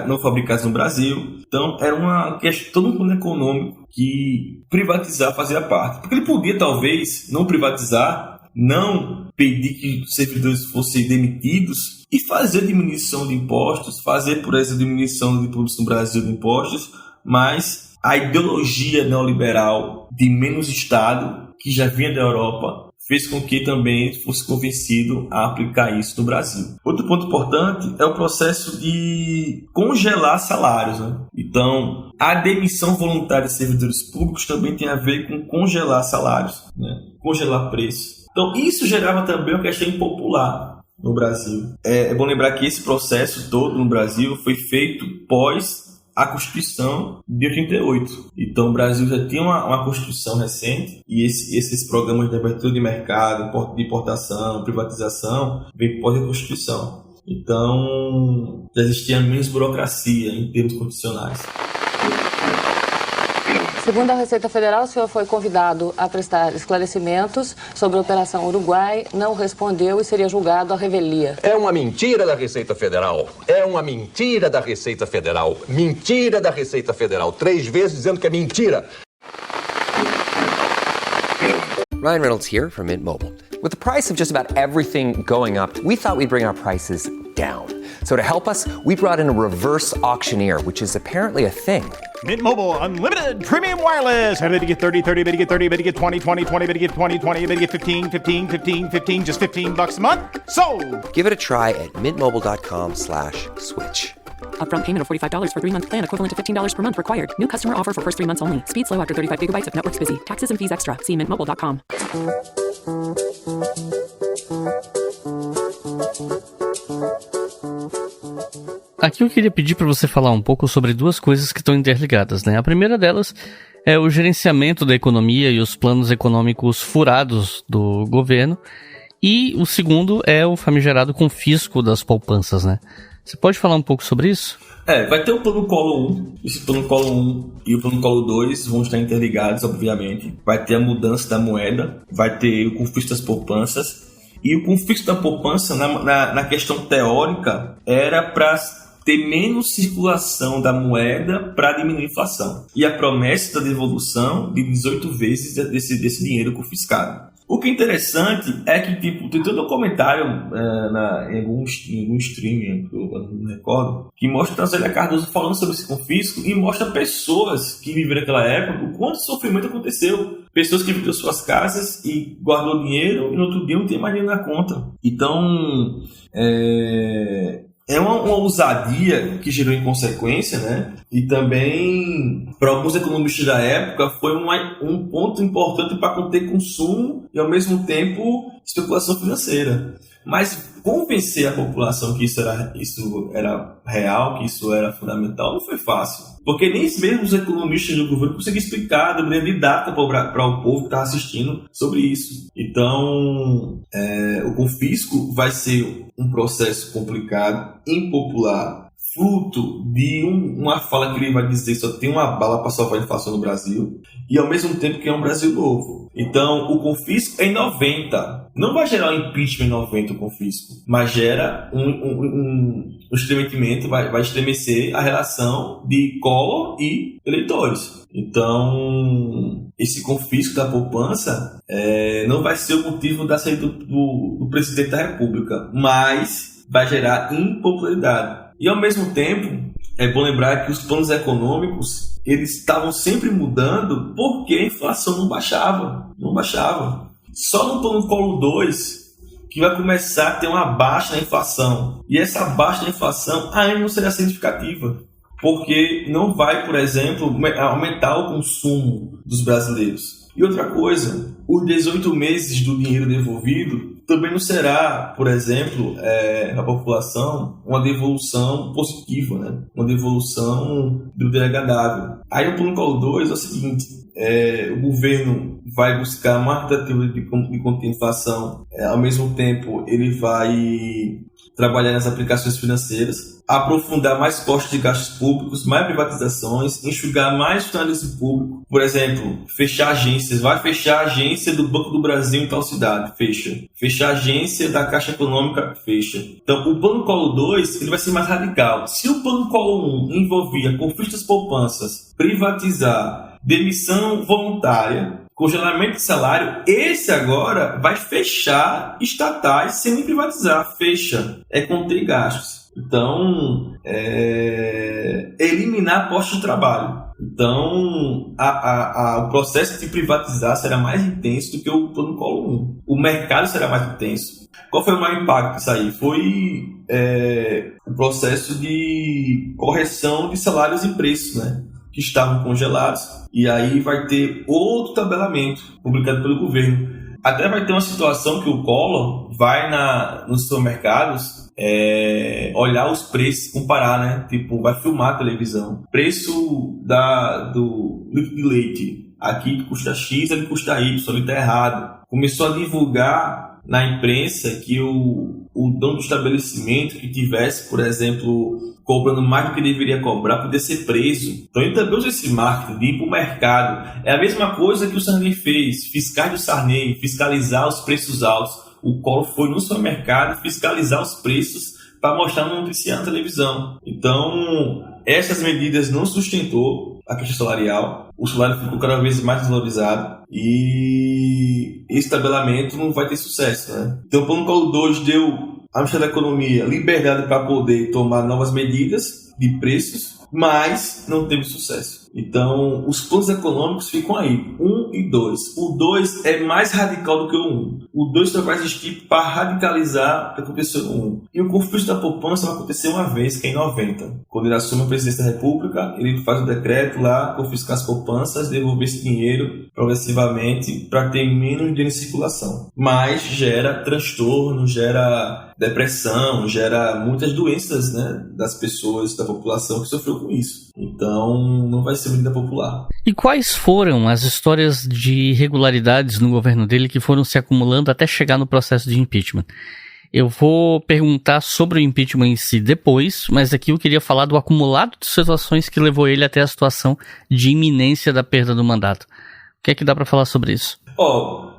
não fabricados no Brasil. Então, era uma questão, todo um plano econômico que privatizar fazia parte. Porque ele podia, talvez, não privatizar, não pedir que os servidores fossem demitidos e fazer diminuição de impostos, fazer, por exemplo, diminuição de produtos no Brasil de impostos, mas a ideologia neoliberal de menos Estado, que já vinha da Europa, fez com que também fosse convencido a aplicar isso no Brasil. Outro ponto importante é o processo de congelar salários, né? Então, a demissão voluntária de servidores públicos também tem a ver com congelar salários, né? Congelar preços. Então, isso gerava também uma questão impopular no Brasil. É bom lembrar que esse processo todo no Brasil foi feito pós a Constituição de 88. Então, o Brasil já tinha uma Constituição recente e esses programas de abertura de mercado, de importação, privatização, vêm pós a Constituição. Então, já existia menos burocracia em termos constitucionais. Segundo a Receita Federal, o senhor foi convidado a prestar esclarecimentos sobre a Operação Uruguai, não respondeu e seria julgado à revelia. É uma mentira da Receita Federal. É uma mentira da Receita Federal. Mentira da Receita Federal. 3 vezes dizendo que é mentira. Ryan Reynolds here from Mint Mobile. With the price of just about everything going up, we thought we'd bring our prices down. So to help us, we brought in a reverse auctioneer, which is apparently a thing. Mint Mobile Unlimited Premium Wireless. How to get 30, 30, how to get 30, how to get 20, 20, 20, how to get 20, 20, how to get 15, 15, 15, 15, just $15 a month? Sold! Give it a try at mintmobile.com/switch. Upfront payment of $45 for 3-month plan, equivalent to $15 per month required. New customer offer for first 3 months only. Speed slow after 35 gigabytes if network's busy. Taxes and fees extra. See mintmobile.com. Aqui eu queria pedir para você falar um pouco sobre 2 coisas que estão interligadas, né? A primeira delas é o gerenciamento da economia e os planos econômicos furados do governo. E o segundo é o famigerado confisco das poupanças, né? Você pode falar um pouco sobre isso? Vai ter o plano Collor 1. Esse plano Collor 1 e o plano Collor 2 vão estar interligados, obviamente. Vai ter a mudança da moeda, vai ter o confisco das poupanças. E o confisco da poupança, na questão teórica, era para ter menos circulação da moeda para diminuir a inflação. E a promessa da devolução de 18 vezes desse dinheiro confiscado. O que é interessante é que, tipo, tem todo um comentário em algum streaming, eu não me recordo, que mostra a Zélia Cardoso falando sobre esse confisco e mostra pessoas que viveram naquela época, o quanto sofrimento aconteceu. Pessoas que venderam suas casas e guardou dinheiro e no outro dia não tem mais dinheiro na conta. Então, é uma ousadia que gerou inconsequência, né? E também, para alguns economistas da época, foi um ponto importante para conter consumo e, ao mesmo tempo, especulação financeira. Mas convencer a população que isso era real, que isso era fundamental, não foi fácil. Porque nem mesmo os economistas do governo conseguiam explicar de maneira didática para o povo que estava assistindo sobre isso. Então, o confisco vai ser um processo complicado, impopular, fruto de uma fala que ele vai dizer que só tem uma bala para salvar a inflação no Brasil, e ao mesmo tempo que é um Brasil novo. Então, o confisco é em 90. Não vai gerar um impeachment em 90 o confisco, mas gera um estremetimento, vai estremecer a relação de Collor e eleitores. Então, esse confisco da poupança não vai ser o motivo da saída do presidente da República, mas vai gerar impopularidade. E, ao mesmo tempo, é bom lembrar que os planos econômicos eles estavam sempre mudando porque a inflação não baixava. Só no plano Collor 2 que vai começar a ter uma baixa na inflação. E essa baixa na inflação ainda não será significativa, porque não vai, por exemplo, aumentar o consumo dos brasileiros. E outra coisa, os 18 meses do dinheiro devolvido também não será, por exemplo, a população uma devolução positiva, né? Uma devolução degradável. Aí no plano Collor 2 é o seguinte, o governo vai buscar uma tentativa de conter a inflação, ao mesmo tempo ele vai trabalhar nas aplicações financeiras, aprofundar mais cortes de gastos públicos, mais privatizações, enxugar mais funcionalismo público. Por exemplo, fechar agências. Vai fechar a agência do Banco do Brasil em tal cidade, fecha. Fechar a agência da Caixa Econômica, fecha. Então, o plano Collor 2 ele vai ser mais radical. Se o plano Collor 1 envolvia confisco das poupanças, privatizar, demissão voluntária, congelamento de salário, esse agora vai fechar estatais sem privatizar, fecha, conter gastos. Então, eliminar postos de trabalho. Então, o processo de privatizar será mais intenso do que o plano Collor 1. O mercado será mais intenso. Qual foi o maior impacto disso aí? Foi o processo de correção de salários e preços, né? Que estavam congelados, e aí vai ter outro tabelamento publicado pelo governo. Até vai ter uma situação que o Collor vai nos supermercados olhar os preços, comparar, né? Tipo, vai filmar a televisão. Preço do litro de leite, aqui custa X, ali custa Y, ali tá errado. Começou a divulgar na imprensa que o dono do estabelecimento que tivesse, por exemplo, cobrando mais do que deveria cobrar, poderia ser preso. Então ele também usa esse marketing de ir para o mercado. É a mesma coisa que o Sarney fez, fiscais do Sarney, fiscalizar os preços altos. O Collor foi no supermercado fiscalizar os preços para mostrar no noticiário na televisão. Então, essas medidas não sustentou a questão salarial. O salário ficou cada vez mais desvalorizado e esse tabelamento não vai ter sucesso, né? Então, o plano Collor 2 deu ao Ministério da Economia liberdade para poder tomar novas medidas de preços, mas não teve sucesso. Então, os planos econômicos ficam aí, 1 e 2. O 2 é mais radical do que o 1. O 2 vai existir para radicalizar o que aconteceu no 1. E o confisco da poupança vai acontecer uma vez, que é em 90. Quando ele assume a presidência da República, ele faz um decreto lá, confiscar as poupanças, devolver esse dinheiro progressivamente para ter menos dinheiro em circulação. Mas gera transtorno, gera depressão, gera muitas doenças, né, das pessoas, da população que sofreu com isso. Então, não vai ser medida popular. E quais foram as histórias de irregularidades no governo dele que foram se acumulando até chegar no processo de impeachment? Eu vou perguntar sobre o impeachment em si depois, mas aqui eu queria falar do acumulado de situações que levou ele até a situação de iminência da perda do mandato. O que é que dá para falar sobre isso?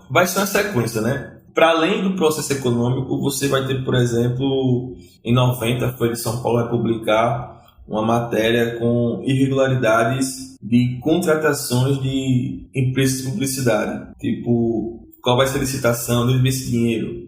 Vai ser uma sequência, né? Para além do processo econômico, você vai ter, por exemplo, em 90, a Folha de São Paulo vai publicar uma matéria com irregularidades de contratações de empresas de publicidade. Tipo, qual vai ser a licitação, onde vai esse dinheiro?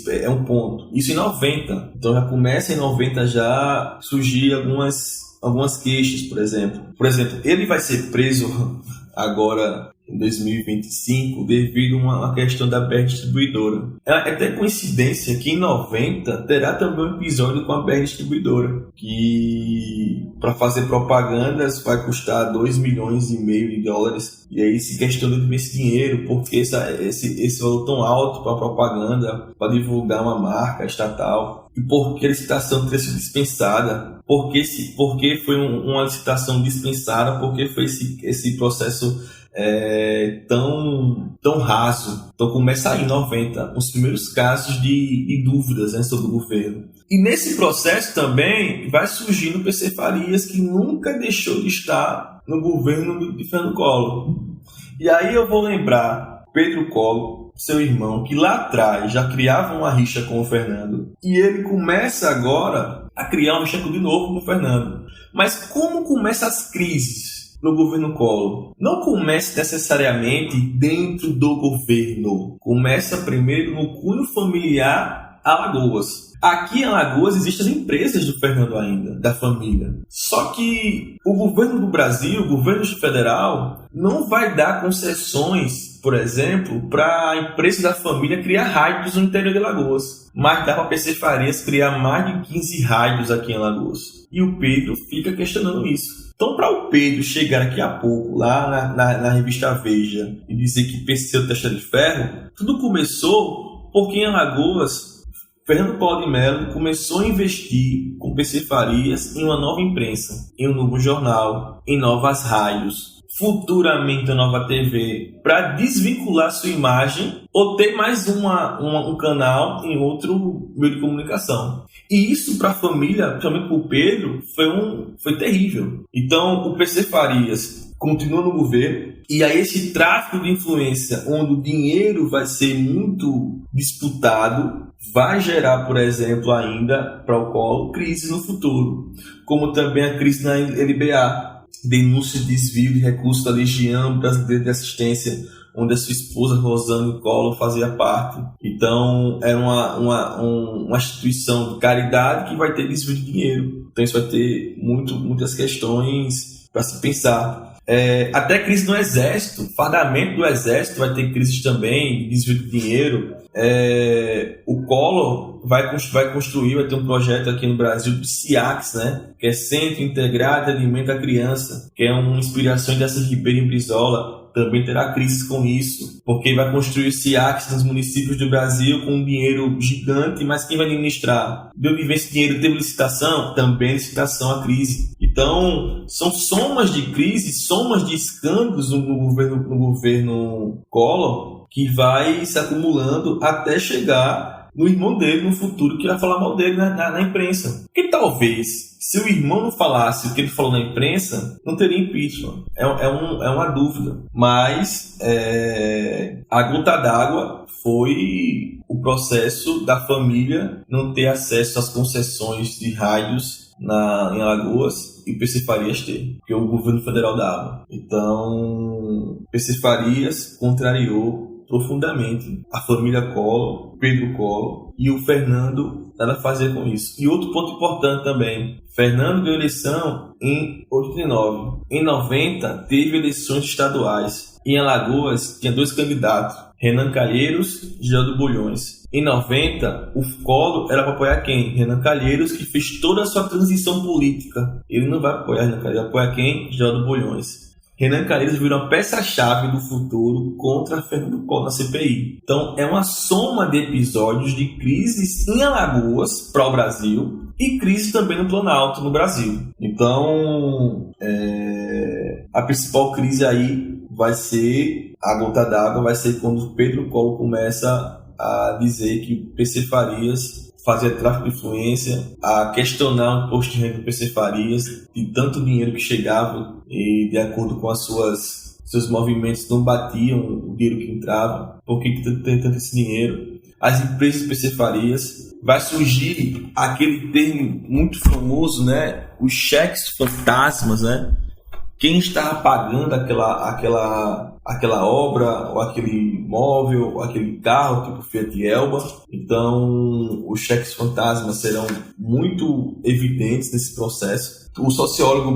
É um ponto. Isso em 90. Então já começa em 90 já surgir algumas queixas, por exemplo. Por exemplo, ele vai ser preso agora em 2025 devido a uma questão da BR Distribuidora. É até coincidência que em 90 terá também um episódio com a BR Distribuidora, que para fazer propagandas vai custar 2,5 milhões de dólares. E aí se questiona de esse dinheiro, por que esse valor tão alto para propaganda, para divulgar uma marca estatal? E por que a licitação teria sido dispensada? Por que foi uma licitação dispensada? Por que foi esse processo tão raso. Então começa aí em 90 os primeiros casos de dúvidas, né, sobre o governo. E nesse processo também vai surgindo o PC Farias, que nunca deixou de estar no governo de Fernando Collor. E aí eu vou lembrar Pedro Collor, seu irmão, que lá atrás já criava uma rixa com o Fernando, e ele começa agora a criar uma rixa de novo com o Fernando. Mas como começam as crises no governo Collor? Não começa necessariamente dentro do governo. Começa primeiro no cunho familiar Alagoas. Aqui em Alagoas existem as empresas do Fernando ainda, da família. Só que o governo do Brasil, o governo federal, não vai dar concessões, por exemplo, para a empresa da família criar rádios no interior de Alagoas. Mas dá para PC Farias criar mais de 15 rádios aqui em Alagoas. E o Pedro fica questionando isso. Então, para o Pedro chegar daqui a pouco lá na revista Veja e dizer que PC é o testa de ferro, tudo começou porque em Alagoas Fernando Collor de Mello começou a investir com PC Farias em uma nova imprensa, em um novo jornal, em novas rádios, futuramente uma nova TV, para desvincular sua imagem ou ter mais um canal em outro meio de comunicação. E isso para a família, principalmente para o Pedro, foi terrível. Então o PC Farias continua no governo, e aí esse tráfico de influência, onde o dinheiro vai ser muito disputado, vai gerar, por exemplo, ainda para o Collor, crise no futuro. Como também a crise na LBA, denúncia de desvio de recursos da Legião Brasileira de Assistência, onde a sua esposa Rosane Collor fazia parte. Então, era uma instituição de caridade que vai ter desvio de dinheiro. Então, isso vai ter muitas questões para se pensar. Até crise no Exército, fardamento do Exército vai ter crises também, desvio de dinheiro. O Collor vai ter um projeto aqui no Brasil do CIACS, né? Que é Centro Integrado de Alimento à Criança, que é uma inspiração dessa Ribeiro em Brizola. Também terá crises com isso, porque vai construir o CIACS nos municípios do Brasil com um dinheiro gigante, mas quem vai administrar? De onde vem esse dinheiro? Teve licitação? Também licitação a crise. Então, são somas de crises, somas de escândalos no governo Collor, que vai se acumulando até chegar no irmão dele no futuro, que vai falar mal dele na imprensa. Porque talvez, se o irmão não falasse o que ele falou na imprensa, não teria impeachment. É uma dúvida. Mas a gota d'água foi o processo da família não ter acesso às concessões de rádios em Alagoas e PC Farias ter, porque o governo federal dava. Então, PC Farias contrariou profundamente a família Collor, Pedro Collor, e o Fernando nada a fazer com isso. E outro ponto importante também, Fernando ganhou eleição em 89. Em 90 teve eleições estaduais. Em Alagoas tinha 2 candidatos, Renan Calheiros e Geraldo Bulhões. Em 90, o Collor era para apoiar quem? Renan Calheiros, que fez toda a sua transição política. Ele não vai apoiar Renan Calheiros, vai apoiar quem? Geraldo Bulhões. Renan Calheiros virou uma peça-chave do futuro contra Fernando Collor na CPI. Então, é uma soma de episódios de crises em Alagoas para o Brasil e crises também no Planalto, no Brasil. Então, a principal crise aí vai ser, a gota d'água vai ser quando Pedro Collor começa a dizer que PC Farias fazia tráfico de influência, a questionar o imposto de renda do PC Farias, de tanto dinheiro que chegava e de acordo com seus movimentos não batiam o dinheiro que entrava, por que tem tanto esse dinheiro? As empresas do PC Farias, vai surgir aquele termo muito famoso, né? Os cheques fantasmas, né? Quem estava pagando aquela obra, ou aquele imóvel, ou aquele carro, tipo Fiat Elba. Então, os cheques fantasmas serão muito evidentes nesse processo. O sociólogo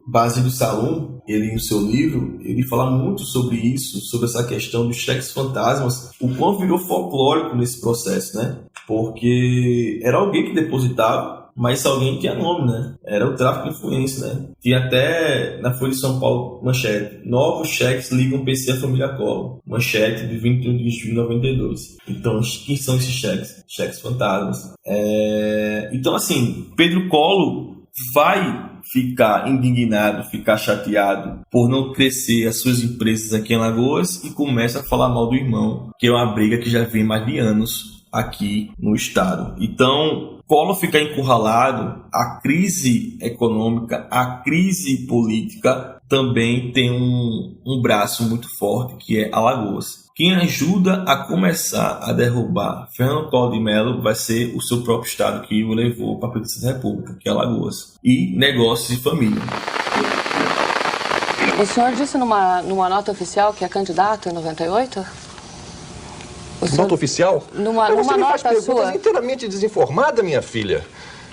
Basílio Salum, ele no seu livro, ele fala muito sobre isso, sobre essa questão dos cheques fantasmas, o quão virou folclórico nesse processo, né? Porque era alguém que depositava, mas alguém tinha nome, né? Era o tráfico de influência, né? Tinha até na Folha de São Paulo manchete: novos cheques ligam PC à família Collor. Manchete de 21 de julho de 92. Então, quem são esses cheques? Cheques fantasmas. Então, assim, Pedro Collor vai ficar indignado, ficar chateado por não crescer as suas empresas aqui em Alagoas e começa a falar mal do irmão, que é uma briga que já vem mais de anos aqui no estado. Então, Collor fica encurralado, a crise econômica, a crise política também tem um braço muito forte, que é Alagoas. Quem ajuda a começar a derrubar Fernando Collor de Mello vai ser o seu próprio estado que o levou para a presidência da República, que é Alagoas. E negócios e família. O senhor disse numa nota oficial que é candidato em 98? Nota oficial? Numa Você me faz nota perguntas sua. inteiramente desinformada, minha filha.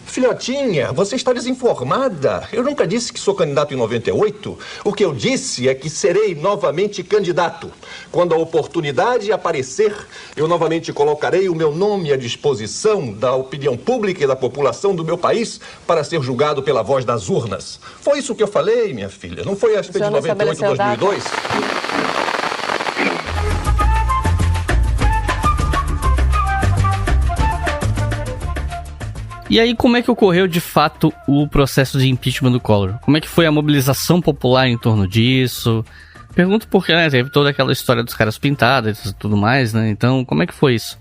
Filhotinha, você está desinformada. Eu nunca disse que sou candidato em 98. O que eu disse é que serei novamente candidato. Quando a oportunidade aparecer, eu novamente colocarei o meu nome à disposição da opinião pública e da população do meu país para ser julgado pela voz das urnas. Foi isso que eu falei, minha filha. Não foi a respeito de 98, 2002? E aí, como é que ocorreu de fato o processo de impeachment do Collor? Como é que foi a mobilização popular em torno disso? Pergunto porque, né, teve toda aquela história dos caras pintados e tudo mais, né? Então, como é que foi isso?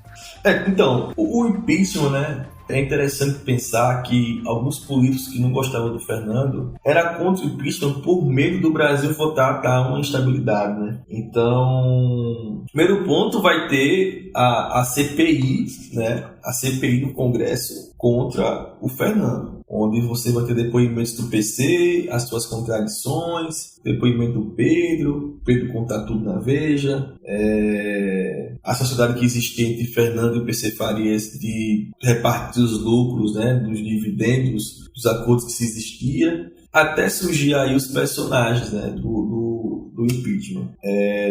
Então, o impeachment, né? É interessante pensar que alguns políticos que não gostavam do Fernando eram contra o impeachment por medo do Brasil votar para uma instabilidade, né? Então, primeiro ponto vai ter a CPI, né? A CPI no Congresso contra o Fernando, onde você vai ter depoimentos do PC, as suas contradições, depoimento do Pedro contar tudo na Veja, a sociedade que existia entre Fernando e o PC Farias de repartir os lucros, né, dos dividendos, dos acordos que se existia, até surgir aí os personagens, né, do impeachment.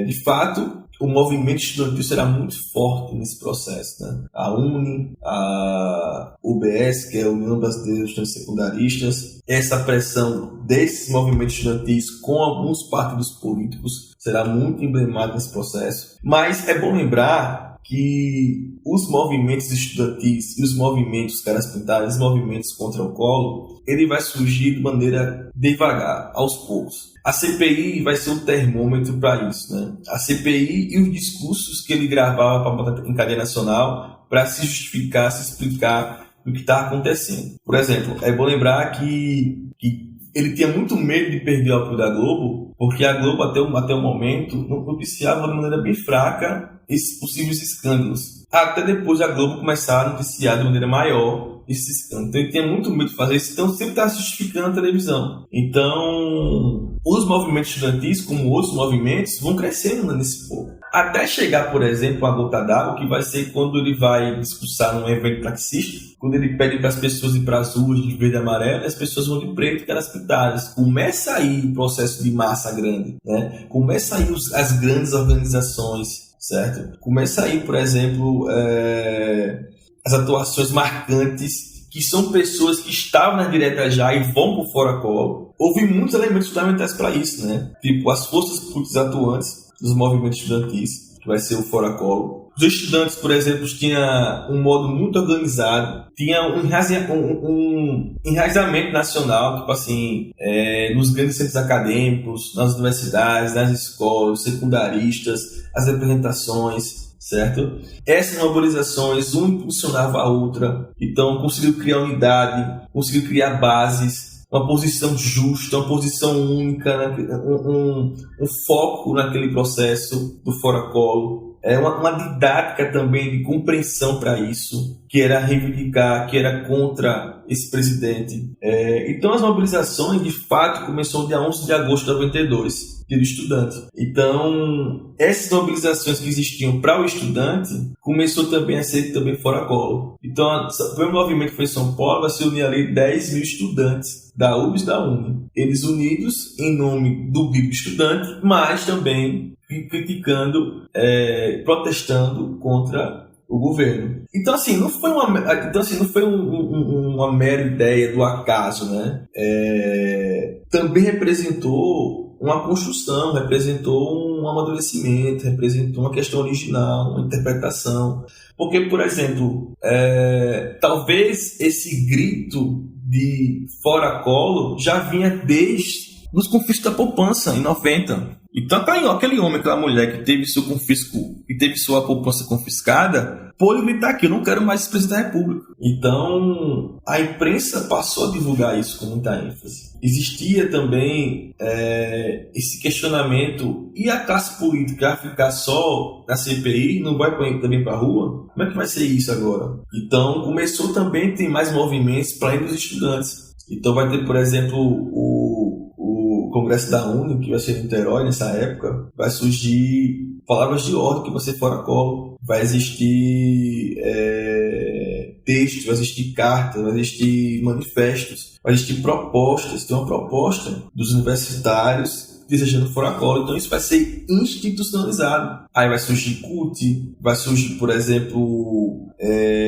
De fato, o movimento estudantil será muito forte nesse processo, né? A UNE, a UBS, que é a União Brasileira de Estudantes Secundaristas, essa pressão desses movimentos estudantis com alguns partidos políticos será muito emblemática nesse processo. Mas é bom lembrar que os movimentos estudantis e os movimentos caras pintados, os movimentos contra o Collor, ele vai surgir de maneira devagar, aos poucos. A CPI vai ser um termômetro para isso, né? A CPI e os discursos que ele gravava para botar em cadeia nacional para se justificar, se explicar o que está acontecendo. Por exemplo, é bom lembrar que ele tinha muito medo de perder o apoio da Globo, porque a Globo até o momento noticiava de maneira bem fraca esses possíveis escândalos. Até depois a Globo começar a noticiar de maneira maior esses escândalos. Então ele tinha muito medo de fazer isso, então sempre está se justificando na televisão. Então os movimentos estudantis, como outros movimentos, vão crescendo nesse pouco. Até chegar, por exemplo, a gota d'água, que vai ser quando ele vai discursar num evento taxista, quando ele pede para as pessoas ir para as ruas de verde e amarelo, e as pessoas vão de preto e caras pintadas. Começa aí o processo de massa grande, né? Começa aí as grandes organizações, certo? Começa aí, por exemplo, as atuações marcantes, que são pessoas que estavam na direta já e vão por fora Collor. Houve muitos elementos fundamentais para isso, né? Tipo, as forças políticas atuantes dos movimentos estudantis, que vai ser o fora Collor. Os estudantes, por exemplo, tinham um modo muito organizado, tinha um enraizamento nacional, tipo assim, nos grandes centros acadêmicos, nas universidades, nas escolas, secundaristas, as representações, certo? Essas mobilizações, uma impulsionava a outra, então conseguiu criar unidade, conseguiu criar bases, uma posição justa, uma posição única, um foco naquele processo do fora Collor. Uma didática também de compreensão para isso, que era reivindicar, que era contra esse presidente. Então as mobilizações, de fato, começou no dia 11 de agosto de 92, dia do estudante. Então, essas mobilizações que existiam para o estudante, começou também a ser também fora Collor. Então, o primeiro movimento que foi em São Paulo vai se unir ali 10 mil estudantes da UBS e da UNE. Eles unidos em nome do grito estudante, mas também criticando, protestando contra o governo. Então, assim, não foi uma mera ideia do acaso, né? Também representou uma construção, representou um amadurecimento, representou uma questão original, uma interpretação. Porque, por exemplo, talvez esse grito de fora Collor já vinha desde os confiscos da poupança, em 90. Então, aquele homem, aquela mulher que teve seu confisco e teve sua poupança confiscada, pôde gritar aqui: eu não quero mais ser presidente da República. Então, a imprensa passou a divulgar isso com muita ênfase. Existia também esse questionamento: e a classe política vai ficar só na CPI? Não vai também para a rua? Como é que vai ser isso agora? Então, começou também a ter mais movimentos para ir dos estudantes. Então, vai ter, por exemplo, o Congresso da UNE, que vai ser em Niterói nessa época. Vai surgir palavras de ordem que você fora Collor. Vai existir textos, vai existir cartas, vai existir manifestos, vai existir propostas. Tem uma proposta dos universitários desejando fora Collor. Então isso vai ser institucionalizado. Aí vai surgir CUT, vai surgir, por exemplo,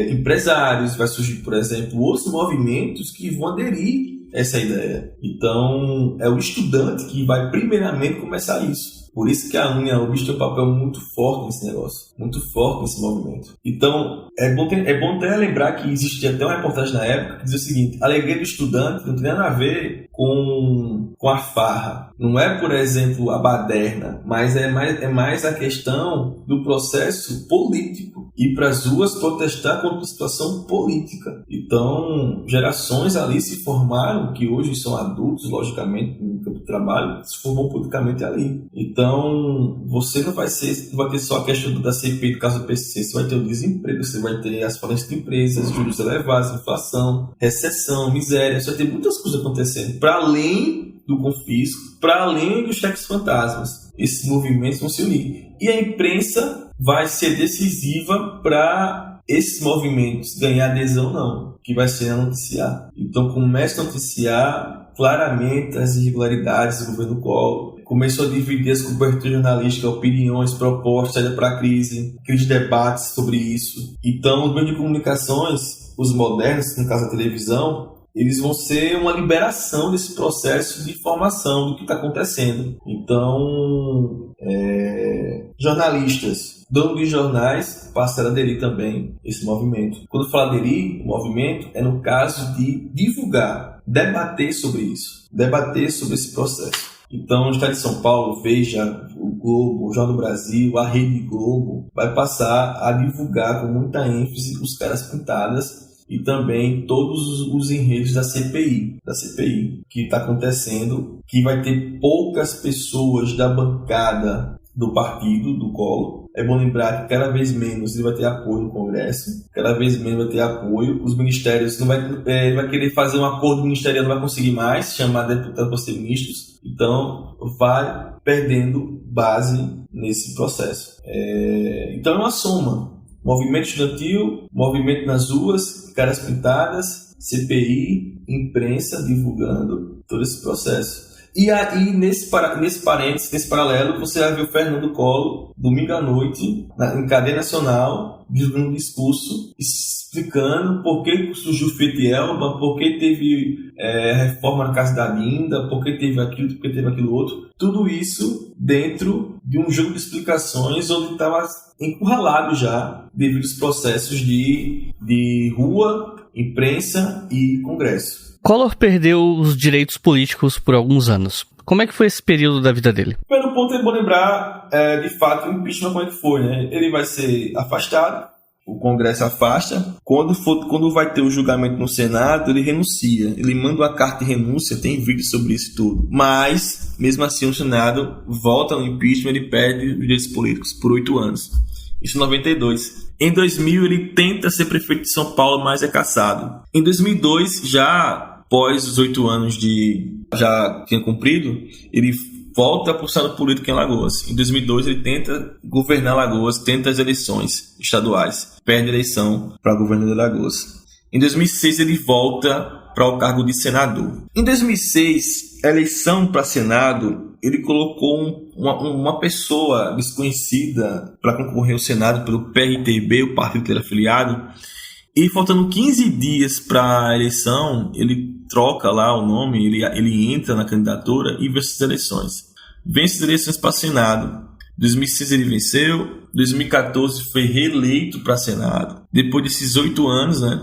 empresários, vai surgir, por exemplo, outros movimentos que vão aderir essa ideia. Então, é o estudante que vai primeiramente começar isso. Por isso que a UNE tem um papel muito forte nesse negócio, muito forte nesse movimento. Então, é bom até lembrar que existia até uma reportagem na época que dizia o seguinte: a alegria do estudante não tem nada a ver com a farra. Não é, por exemplo, a baderna, mas é mais a questão do processo político. Ir para as ruas protestar contra a situação política. Então, gerações ali se formaram, que hoje são adultos, logicamente, no campo de trabalho, se formam politicamente ali. Então, você não vai ter só a questão da CPI do caso do PCC, você vai ter o desemprego, você vai ter as falências de empresas, juros elevados, inflação, recessão, miséria, você vai ter muitas coisas acontecendo, para além do confisco, para além dos cheques fantasmas. Esses movimentos vão se unir. E a imprensa vai ser decisiva para esses movimentos ganhar adesão ou não, que vai ser a noticiar. Então, começa a noticiar claramente as irregularidades do governo Collor. Começou a dividir as coberturas jornalísticas, opiniões, propostas, saída para a crise, aqueles debates sobre isso. Então, os meios de comunicações, os modernos, no caso da televisão, eles vão ser uma liberação desse processo de informação do que está acontecendo. Então, jornalistas, donos de jornais, passaram a aderir também a esse movimento. Quando falo aderir, o movimento é no caso de divulgar, debater sobre isso, debater sobre esse processo. Então, o Estado de São Paulo, Veja, o Globo, o Jornal do Brasil, a Rede Globo, vai passar a divulgar com muita ênfase os caras pintadas e também todos os enredos da CPI que está acontecendo, que vai ter poucas pessoas da bancada do partido, do Collor. É bom lembrar que cada vez menos ele vai ter apoio no Congresso, cada vez menos vai ter apoio. Os ministérios, ele vai querer fazer um acordo ministerial, não vai conseguir mais chamar deputados para ser ministros, então vai perdendo base nesse processo. Então é uma soma. Movimento estudantil, movimento nas ruas, caras pintadas, CPI, imprensa divulgando todo esse processo. E aí, nesse paralelo, você vai ver o Fernando Collor, domingo à noite, em cadeia nacional, divulgando um discurso, explicando por que surgiu o Fiat Elba, por que teve reforma na Casa da Linda, por que teve aquilo, por que teve aquilo outro. Tudo isso dentro de um jogo de explicações onde estava encurralado já devido aos processos de rua, imprensa e Congresso. Collor perdeu os direitos políticos por alguns anos. Como é que foi esse período da vida dele? Pelo ponto é bom lembrar, de fato, o impeachment como é que foi, né? Ele vai ser afastado, o Congresso afasta. Quando vai ter o julgamento no Senado, ele renuncia. Ele manda uma carta de renúncia, tem vídeo sobre isso tudo. Mas, mesmo assim, o Senado volta no impeachment, ele perde os direitos políticos por 8 anos. Isso em 92. Em 2000, ele tenta ser prefeito de São Paulo, mas é cassado. Em 2002, já após os 8 anos já tinha cumprido, ele volta para o Senado político em Alagoas. Em 2002, ele tenta governar Alagoas, tenta as eleições estaduais, perde a eleição para governador de Alagoas. Em 2006, ele volta para o cargo de senador. Em 2006, a eleição para Senado, ele colocou uma pessoa desconhecida para concorrer ao Senado pelo PRTB, o partido que ele era afiliado. E faltando 15 dias para a eleição, ele troca lá o nome, ele entra na candidatura e vence as eleições. Vence as eleições para Senado. Em 2006 ele venceu, em 2014 foi reeleito para Senado. Depois desses 8 anos, né,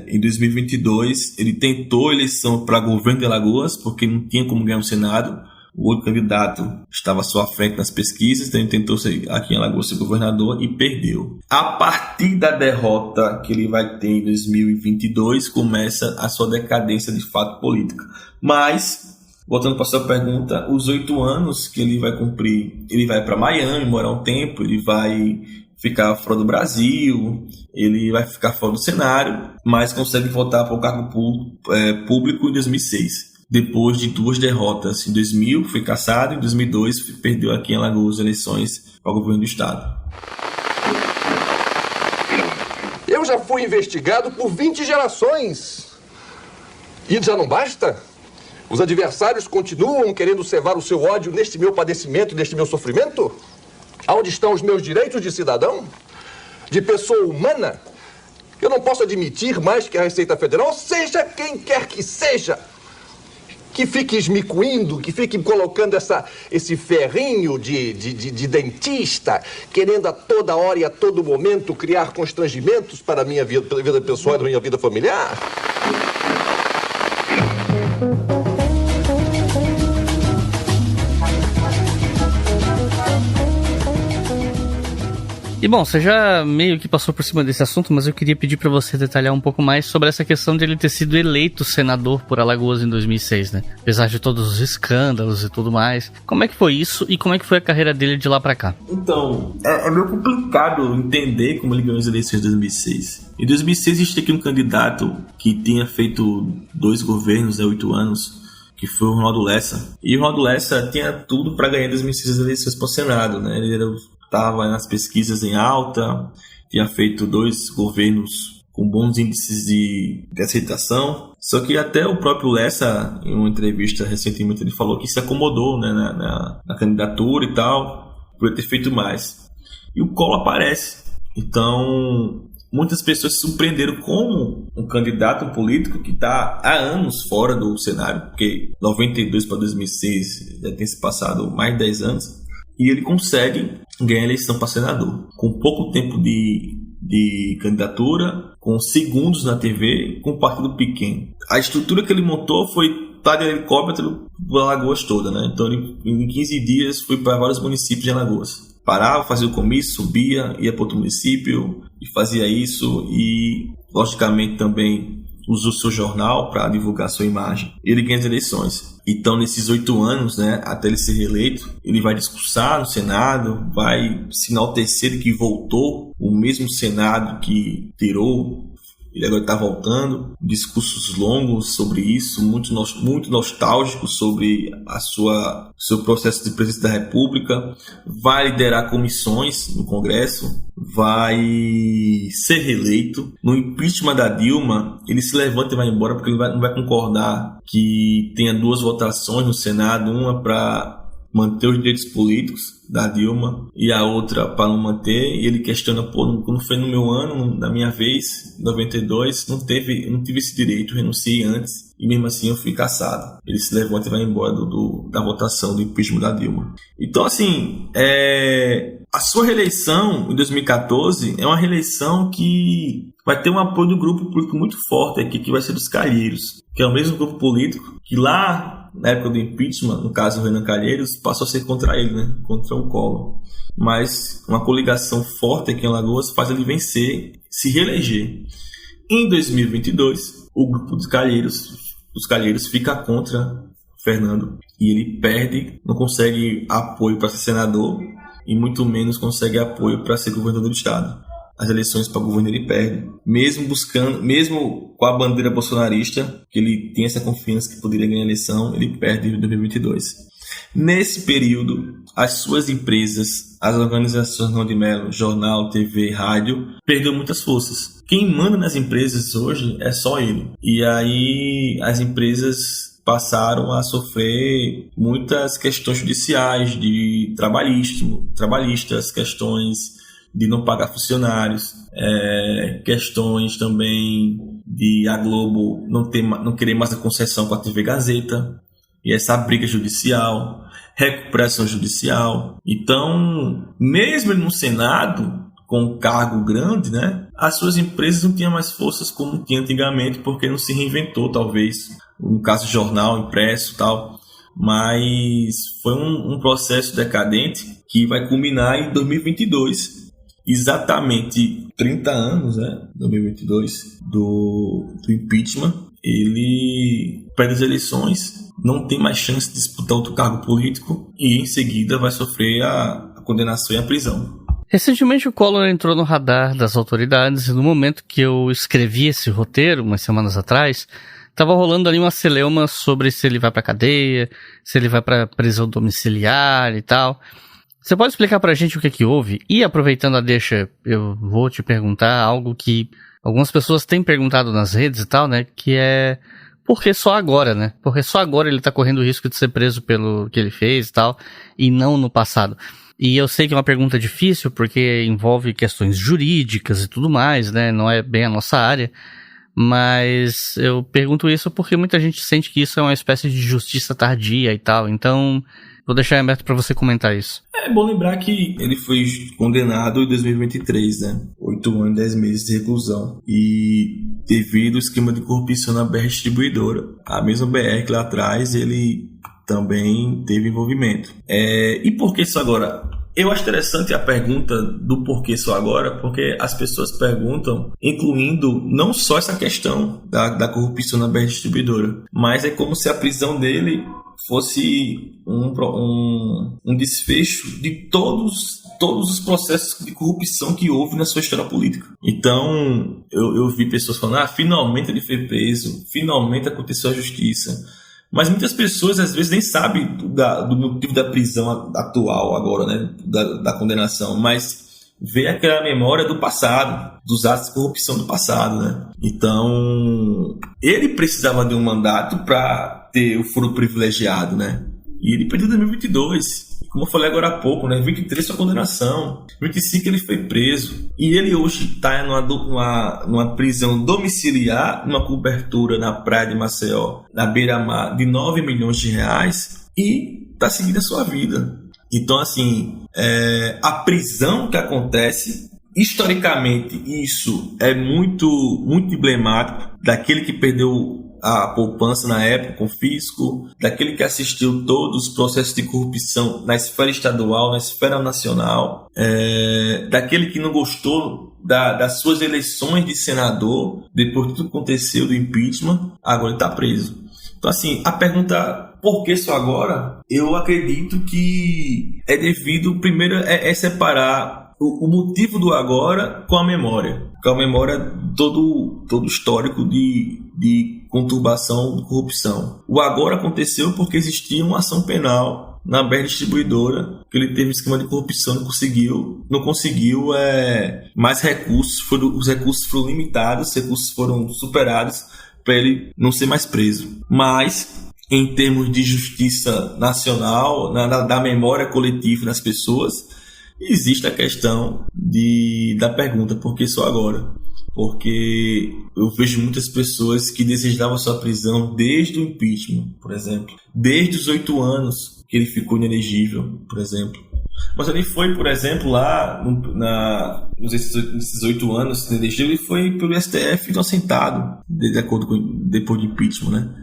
Em 2022, ele tentou eleição para governo de Alagoas, porque não tinha como ganhar o Senado. O outro candidato estava à sua frente nas pesquisas, então ele tentou ser, aqui em Alagoas, ser governador e perdeu. A partir da derrota que ele vai ter em 2022, começa a sua decadência de fato política. Mas, voltando para a sua pergunta, os 8 anos que ele vai cumprir, ele vai para Miami morar um tempo, ele vai ficar fora do Brasil, ele vai ficar fora do cenário, mas consegue voltar para o cargo público em 2006. Depois de 2 derrotas. Em 2000 foi cassado, em 2002 perdeu aqui em Alagoas eleições para o governo do estado. Eu já fui investigado por 20 gerações. E já não basta? Os adversários continuam querendo cevar o seu ódio neste meu padecimento, neste meu sofrimento? Aonde estão os meus direitos de cidadão? De pessoa humana? Eu não posso admitir mais que a Receita Federal, seja quem quer que seja, que fique esmicuindo, que fique colocando esse ferrinho de dentista, querendo a toda hora e a todo momento criar constrangimentos para a minha vida pessoal e para a minha vida familiar. E bom, você já meio que passou por cima desse assunto, mas eu queria pedir pra você detalhar um pouco mais sobre essa questão de ele ter sido eleito senador por Alagoas em 2006, né? Apesar de todos os escândalos e tudo mais. Como é que foi isso e como é que foi a carreira dele de lá pra cá? Então, é meio complicado entender como ele ganhou as eleições de 2006. Em 2006 existia aqui um candidato que tinha feito 2 governos, 8 anos, que foi o Ronaldo Lessa. E o Ronaldo Lessa tinha tudo para ganhar em 2006 as eleições para o Senado, né? Ele estava nas pesquisas em alta, tinha feito 2 governos com bons índices de aceitação. Só que até o próprio Lessa, em uma entrevista recentemente, ele falou que se acomodou, né, na candidatura e tal, por ter feito mais. E o Collor aparece. Então, muitas pessoas se surpreenderam como um candidato político que está há anos fora do cenário, porque 92 para 2006 já tem se passado mais de 10 anos, e ele consegue ganhar a eleição para senador, com pouco tempo de candidatura, com segundos na TV, com um partido pequeno. A estrutura que ele montou foi estar de helicóptero para Alagoas toda, né? Então ele, em 15 dias, foi para vários municípios de Alagoas. Parava, fazia o comício, subia, ia para outro município e fazia isso, e logicamente também usou seu jornal para divulgar sua imagem. Ele ganha as eleições. Então, nesses 8 anos, né, até ele ser reeleito, ele vai discursar no Senado, vai se enaltecer de que voltou, o mesmo Senado que tirou, ele agora está voltando, discursos longos sobre isso, muito nostálgicos sobre seu processo de presidente da República, vai liderar comissões no Congresso, vai ser reeleito. No impeachment da Dilma, ele se levanta e vai embora porque ele não vai concordar que tenha 2 votações no Senado, uma para manter os direitos políticos da Dilma e a outra para não manter, e ele questiona, quando foi no meu ano, na minha vez, em 92, não tive esse direito, renunciei antes e mesmo assim eu fui cassado. Ele se levanta e vai embora da votação do impeachment da Dilma. Então, assim, a sua reeleição em 2014 é uma reeleição que vai ter um apoio do grupo político muito forte aqui, que vai ser dos Calheiros, que é o mesmo grupo político que lá na época do impeachment, no caso do Renan Calheiros, passou a ser contra ele, né? Contra o Collor. Mas uma coligação forte aqui em Alagoas faz ele vencer, se reeleger. Em 2022, o grupo dos Calheiros fica contra Fernando e ele perde, não consegue apoio para ser senador e muito menos consegue apoio para ser governador do estado. As eleições para governo ele perde, mesmo com a bandeira bolsonarista, que ele tem essa confiança que poderia ganhar a eleição, ele perde em 2022. Nesse período, as suas empresas, as organizações não de Mello, jornal, TV, rádio, perdeu muitas forças. Quem manda nas empresas hoje é só ele. E aí as empresas passaram a sofrer muitas questões judiciais, de trabalhistas, questões de não pagar funcionários, questões também de a Globo não querer mais a concessão com a TV Gazeta, e essa briga judicial, recuperação judicial. Então, mesmo ele no Senado, com um cargo grande, né, as suas empresas não tinham mais forças como tinha antigamente, porque não se reinventou, talvez, no caso jornal, impresso e tal, mas foi um processo decadente que vai culminar em 2022, exatamente 30 anos, né, 2022, do impeachment. Ele perde as eleições, não tem mais chance de disputar outro cargo político e em seguida vai sofrer a condenação e a prisão. Recentemente o Collor entrou no radar das autoridades e no momento que eu escrevi esse roteiro, umas semanas atrás, estava rolando ali uma celeuma sobre se ele vai pra cadeia, se ele vai pra prisão domiciliar e tal. Você pode explicar pra gente o que houve? E aproveitando a deixa, eu vou te perguntar algo que algumas pessoas têm perguntado nas redes e tal, né? Que é, por que só agora, né? Porque só agora ele tá correndo o risco de ser preso pelo que ele fez e tal, e não no passado. E eu sei que é uma pergunta difícil, porque envolve questões jurídicas e tudo mais, né? Não é bem a nossa área. Mas eu pergunto isso porque muita gente sente que isso é uma espécie de justiça tardia e tal. Então, vou deixar aberto para você comentar isso. É bom lembrar que ele foi condenado em 2023, né? 8 anos e 10 meses de reclusão. E devido ao esquema de corrupção na BR Distribuidora. A mesma BR que lá atrás ele também teve envolvimento. E por que isso agora? Eu acho interessante a pergunta do porquê só agora, porque as pessoas perguntam, incluindo não só essa questão da corrupção na BR Distribuidora, mas é como se a prisão dele fosse um desfecho de todos os processos de corrupção que houve na sua história política. Então, eu vi pessoas falando, finalmente ele foi preso, finalmente aconteceu a justiça. Mas muitas pessoas, às vezes, nem sabem do motivo da prisão atual agora, né? Da condenação, mas vê aquela memória do passado, dos atos de corrupção do passado, né? Então, ele precisava de um mandato para ter o foro privilegiado, né? E ele perdeu em 2022. Como eu falei agora há pouco, né? 23 foi a condenação. 25 ele foi preso. E ele hoje está numa prisão domiciliar, numa cobertura na praia de Maceió, na beira-mar, de 9 milhões de reais. E está seguindo a sua vida. Então, assim, a prisão que acontece, historicamente, isso é muito, muito emblemático daquele que perdeu a poupança na época com o fisco, daquele que assistiu todos os processos de corrupção na esfera estadual, na esfera nacional, daquele que não gostou das suas eleições de senador, depois de tudo que aconteceu do impeachment, agora ele está preso. Então, assim, a pergunta, por que só agora? Eu acredito que é devido, primeiro, é separar o motivo do agora com a memória. Com a memória todo histórico de conturbação, de corrupção. O agora aconteceu porque existia uma ação penal na BR Distribuidora, que ele teve um esquema de corrupção, não conseguiu mais recursos, os recursos foram limitados, os recursos foram superados para ele não ser mais preso. Mas, em termos de justiça nacional, da memória coletiva das pessoas, existe a questão da pergunta, por que só agora? Porque eu vejo muitas pessoas que desejavam sua prisão desde o impeachment, por exemplo. Desde os 8 anos que ele ficou inelegível, por exemplo. Mas ele foi, por exemplo, lá, nesses 8 anos inelegível, ele foi pelo STF inocentado, depois do impeachment, né?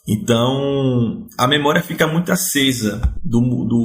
Então, a memória fica muito acesa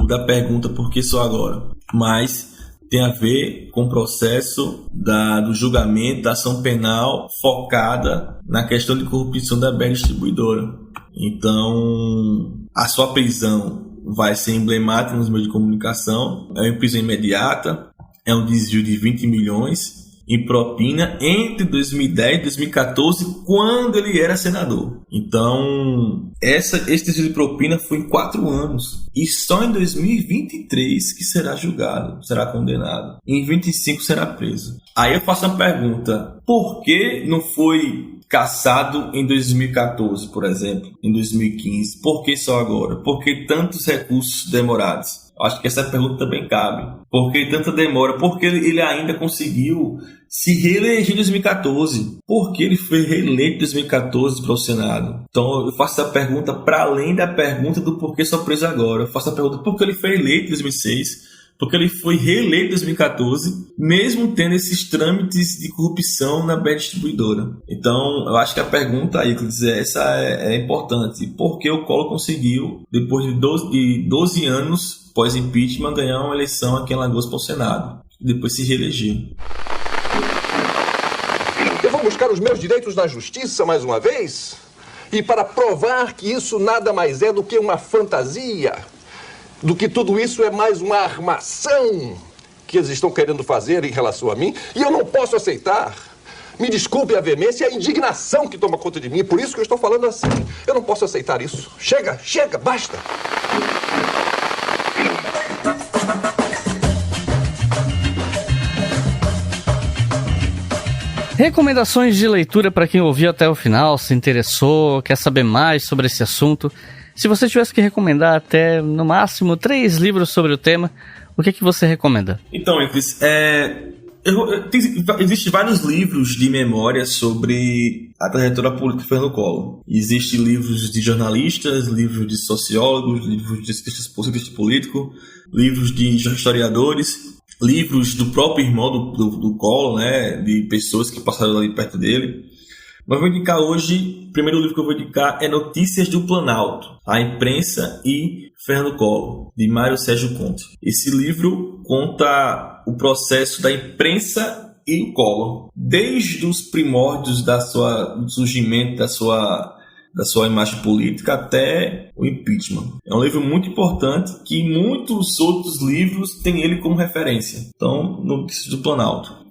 da pergunta por que só agora. Mas tem a ver com o processo do julgamento, da ação penal focada na questão de corrupção da BR Distribuidora. Então, a sua prisão vai ser emblemática nos meios de comunicação, é uma prisão imediata, é um desvio de 20 milhões em propina entre 2010 e 2014, quando ele era senador. Então, esse desvio de propina foi em 4 anos. E só em 2023 que será julgado, será condenado. Em 25 será preso. Aí eu faço uma pergunta. Por que não foi cassado em 2014, por exemplo? Em 2015? Por que só agora? Por que tantos recursos demorados? Acho que essa pergunta também cabe. Por que tanta demora? Porque ele ainda conseguiu se reeleger em 2014. Por que ele foi reeleito em 2014 para o Senado? Então eu faço essa pergunta para além da pergunta do porquê só preso agora. Eu faço a pergunta por que ele foi eleito em 2006, porque ele foi reeleito em 2014, mesmo tendo esses trâmites de corrupção na BR Distribuidora. Então, eu acho que a pergunta aí, essa é importante. Por que o Collor conseguiu, depois de 12 anos pós-impeachment, ganhar uma eleição aqui em Alagoas para o Senado, e depois se reeleger? Eu vou buscar os meus direitos na justiça mais uma vez? E para provar que isso nada mais é do que uma fantasia, do que tudo isso é mais uma armação que eles estão querendo fazer em relação a mim, e eu não posso aceitar. Me desculpe a veemência e a indignação que toma conta de mim, por isso que eu estou falando assim. Eu não posso aceitar isso. Chega, basta. Recomendações de leitura para quem ouviu até o final, se interessou, quer saber mais sobre esse assunto. Se você tivesse que recomendar até, no máximo, 3 livros sobre o tema, o que você recomenda? Então, existem vários livros de memória sobre a trajetória política de Fernando Collor. Existem livros de jornalistas, livros de sociólogos, livros de cientistas políticos, livros de historiadores, livros do próprio irmão do Collor, né, de pessoas que passaram ali perto dele. Mas vou indicar hoje, o primeiro livro que eu vou indicar é Notícias do Planalto, a Imprensa e Fernando Collor, de Mário Sérgio Conte. Esse livro conta o processo da imprensa e o Collor, desde os primórdios do surgimento da sua imagem política até o impeachment. É um livro muito importante que muitos outros livros têm ele como referência. Então, Notícias do Planalto.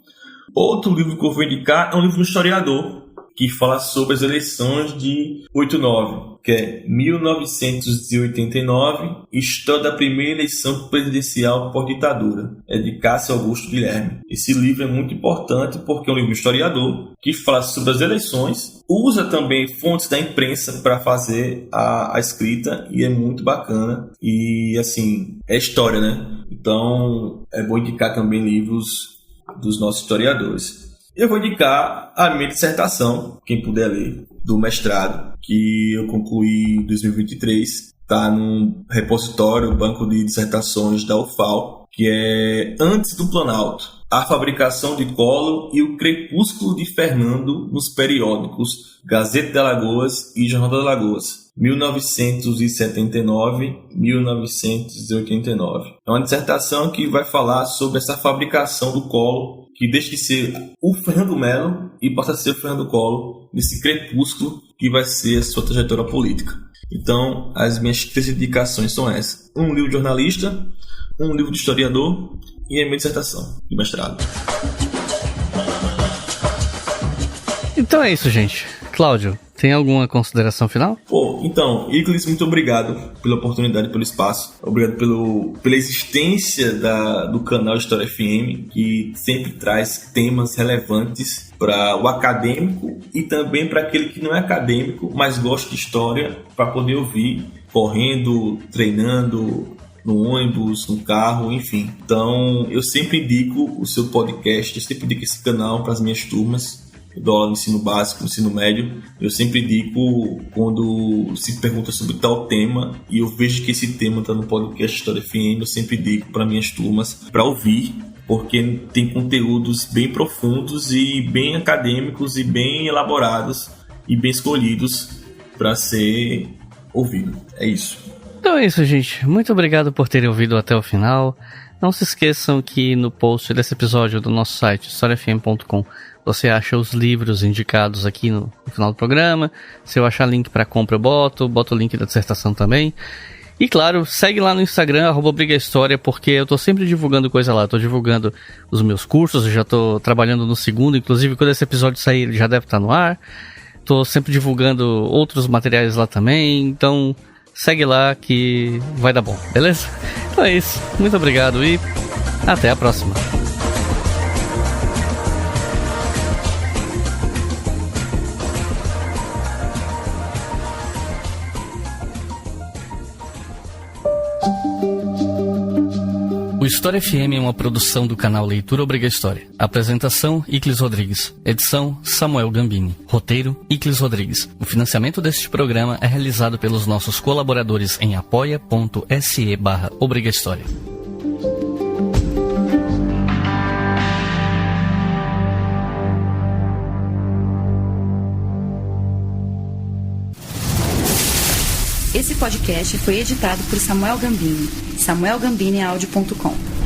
Outro livro que eu vou indicar é um livro do historiador, que fala sobre as eleições de 89, que é 1989, História da Primeira Eleição Presidencial pós-ditadura. É de Cássio Augusto Guilherme. Esse livro é muito importante porque é um livro historiador que fala sobre as eleições, usa também fontes da imprensa para fazer a escrita, e é muito bacana. E, assim, é história, né? Então, é bom indicar também livros dos nossos historiadores. Eu vou indicar a minha dissertação, quem puder ler, do mestrado, que eu concluí em 2023. Está no repositório, banco de dissertações da UFAL, que é Antes do Planalto, a fabricação de Collor e o crepúsculo de Fernando nos periódicos Gazeta de Alagoas e Jornal de Alagoas, 1979-1989. É uma dissertação que vai falar sobre essa fabricação do Collor, que deixa de ser o Fernando Melo e passa a ser o Fernando Collor, nesse crepúsculo que vai ser a sua trajetória política. Então, as minhas 3 indicações são essas: um livro de jornalista, um livro de historiador e a minha dissertação de mestrado. Então é isso, gente. Cláudio, tem alguma consideração final? Então, Iclis, muito obrigado pela oportunidade, pelo espaço. Obrigado pela existência do canal História FM, que sempre traz temas relevantes para o acadêmico e também para aquele que não é acadêmico, mas gosta de história, para poder ouvir correndo, treinando, no ônibus, no carro, enfim. Então, eu sempre indico o seu podcast, eu sempre indico esse canal para as minhas turmas. Eu dou aula no ensino básico, no ensino médio. Eu sempre indico quando se pergunta sobre tal tema e eu vejo que esse tema está no podcast História FM, eu sempre indico para minhas turmas para ouvir, porque tem conteúdos bem profundos e bem acadêmicos e bem elaborados e bem escolhidos para ser ouvido. É isso. Então é isso, gente. Muito obrigado por terem ouvido até o final. Não se esqueçam que no post desse episódio do nosso site, historiafm.com, você acha os livros indicados aqui no final do programa. Se eu achar link para compra, eu boto o link da dissertação também. E claro, segue lá no Instagram, @brigahistoria, porque eu tô sempre divulgando coisa lá. Tô divulgando os meus cursos, eu já tô trabalhando no segundo, inclusive quando esse episódio sair ele já deve estar no ar. Tô sempre divulgando outros materiais lá também, então segue lá que vai dar bom, beleza? Então é isso, muito obrigado e até a próxima. O História FM é uma produção do canal Leitura Obriga História. Apresentação, Iclis Rodrigues. Edição, Samuel Gambini. Roteiro, Iclis Rodrigues. O financiamento deste programa é realizado pelos nossos colaboradores em apoia.se/Obriga História. Esse podcast foi editado por Samuel Gambini, samuelgambiniaudio.com.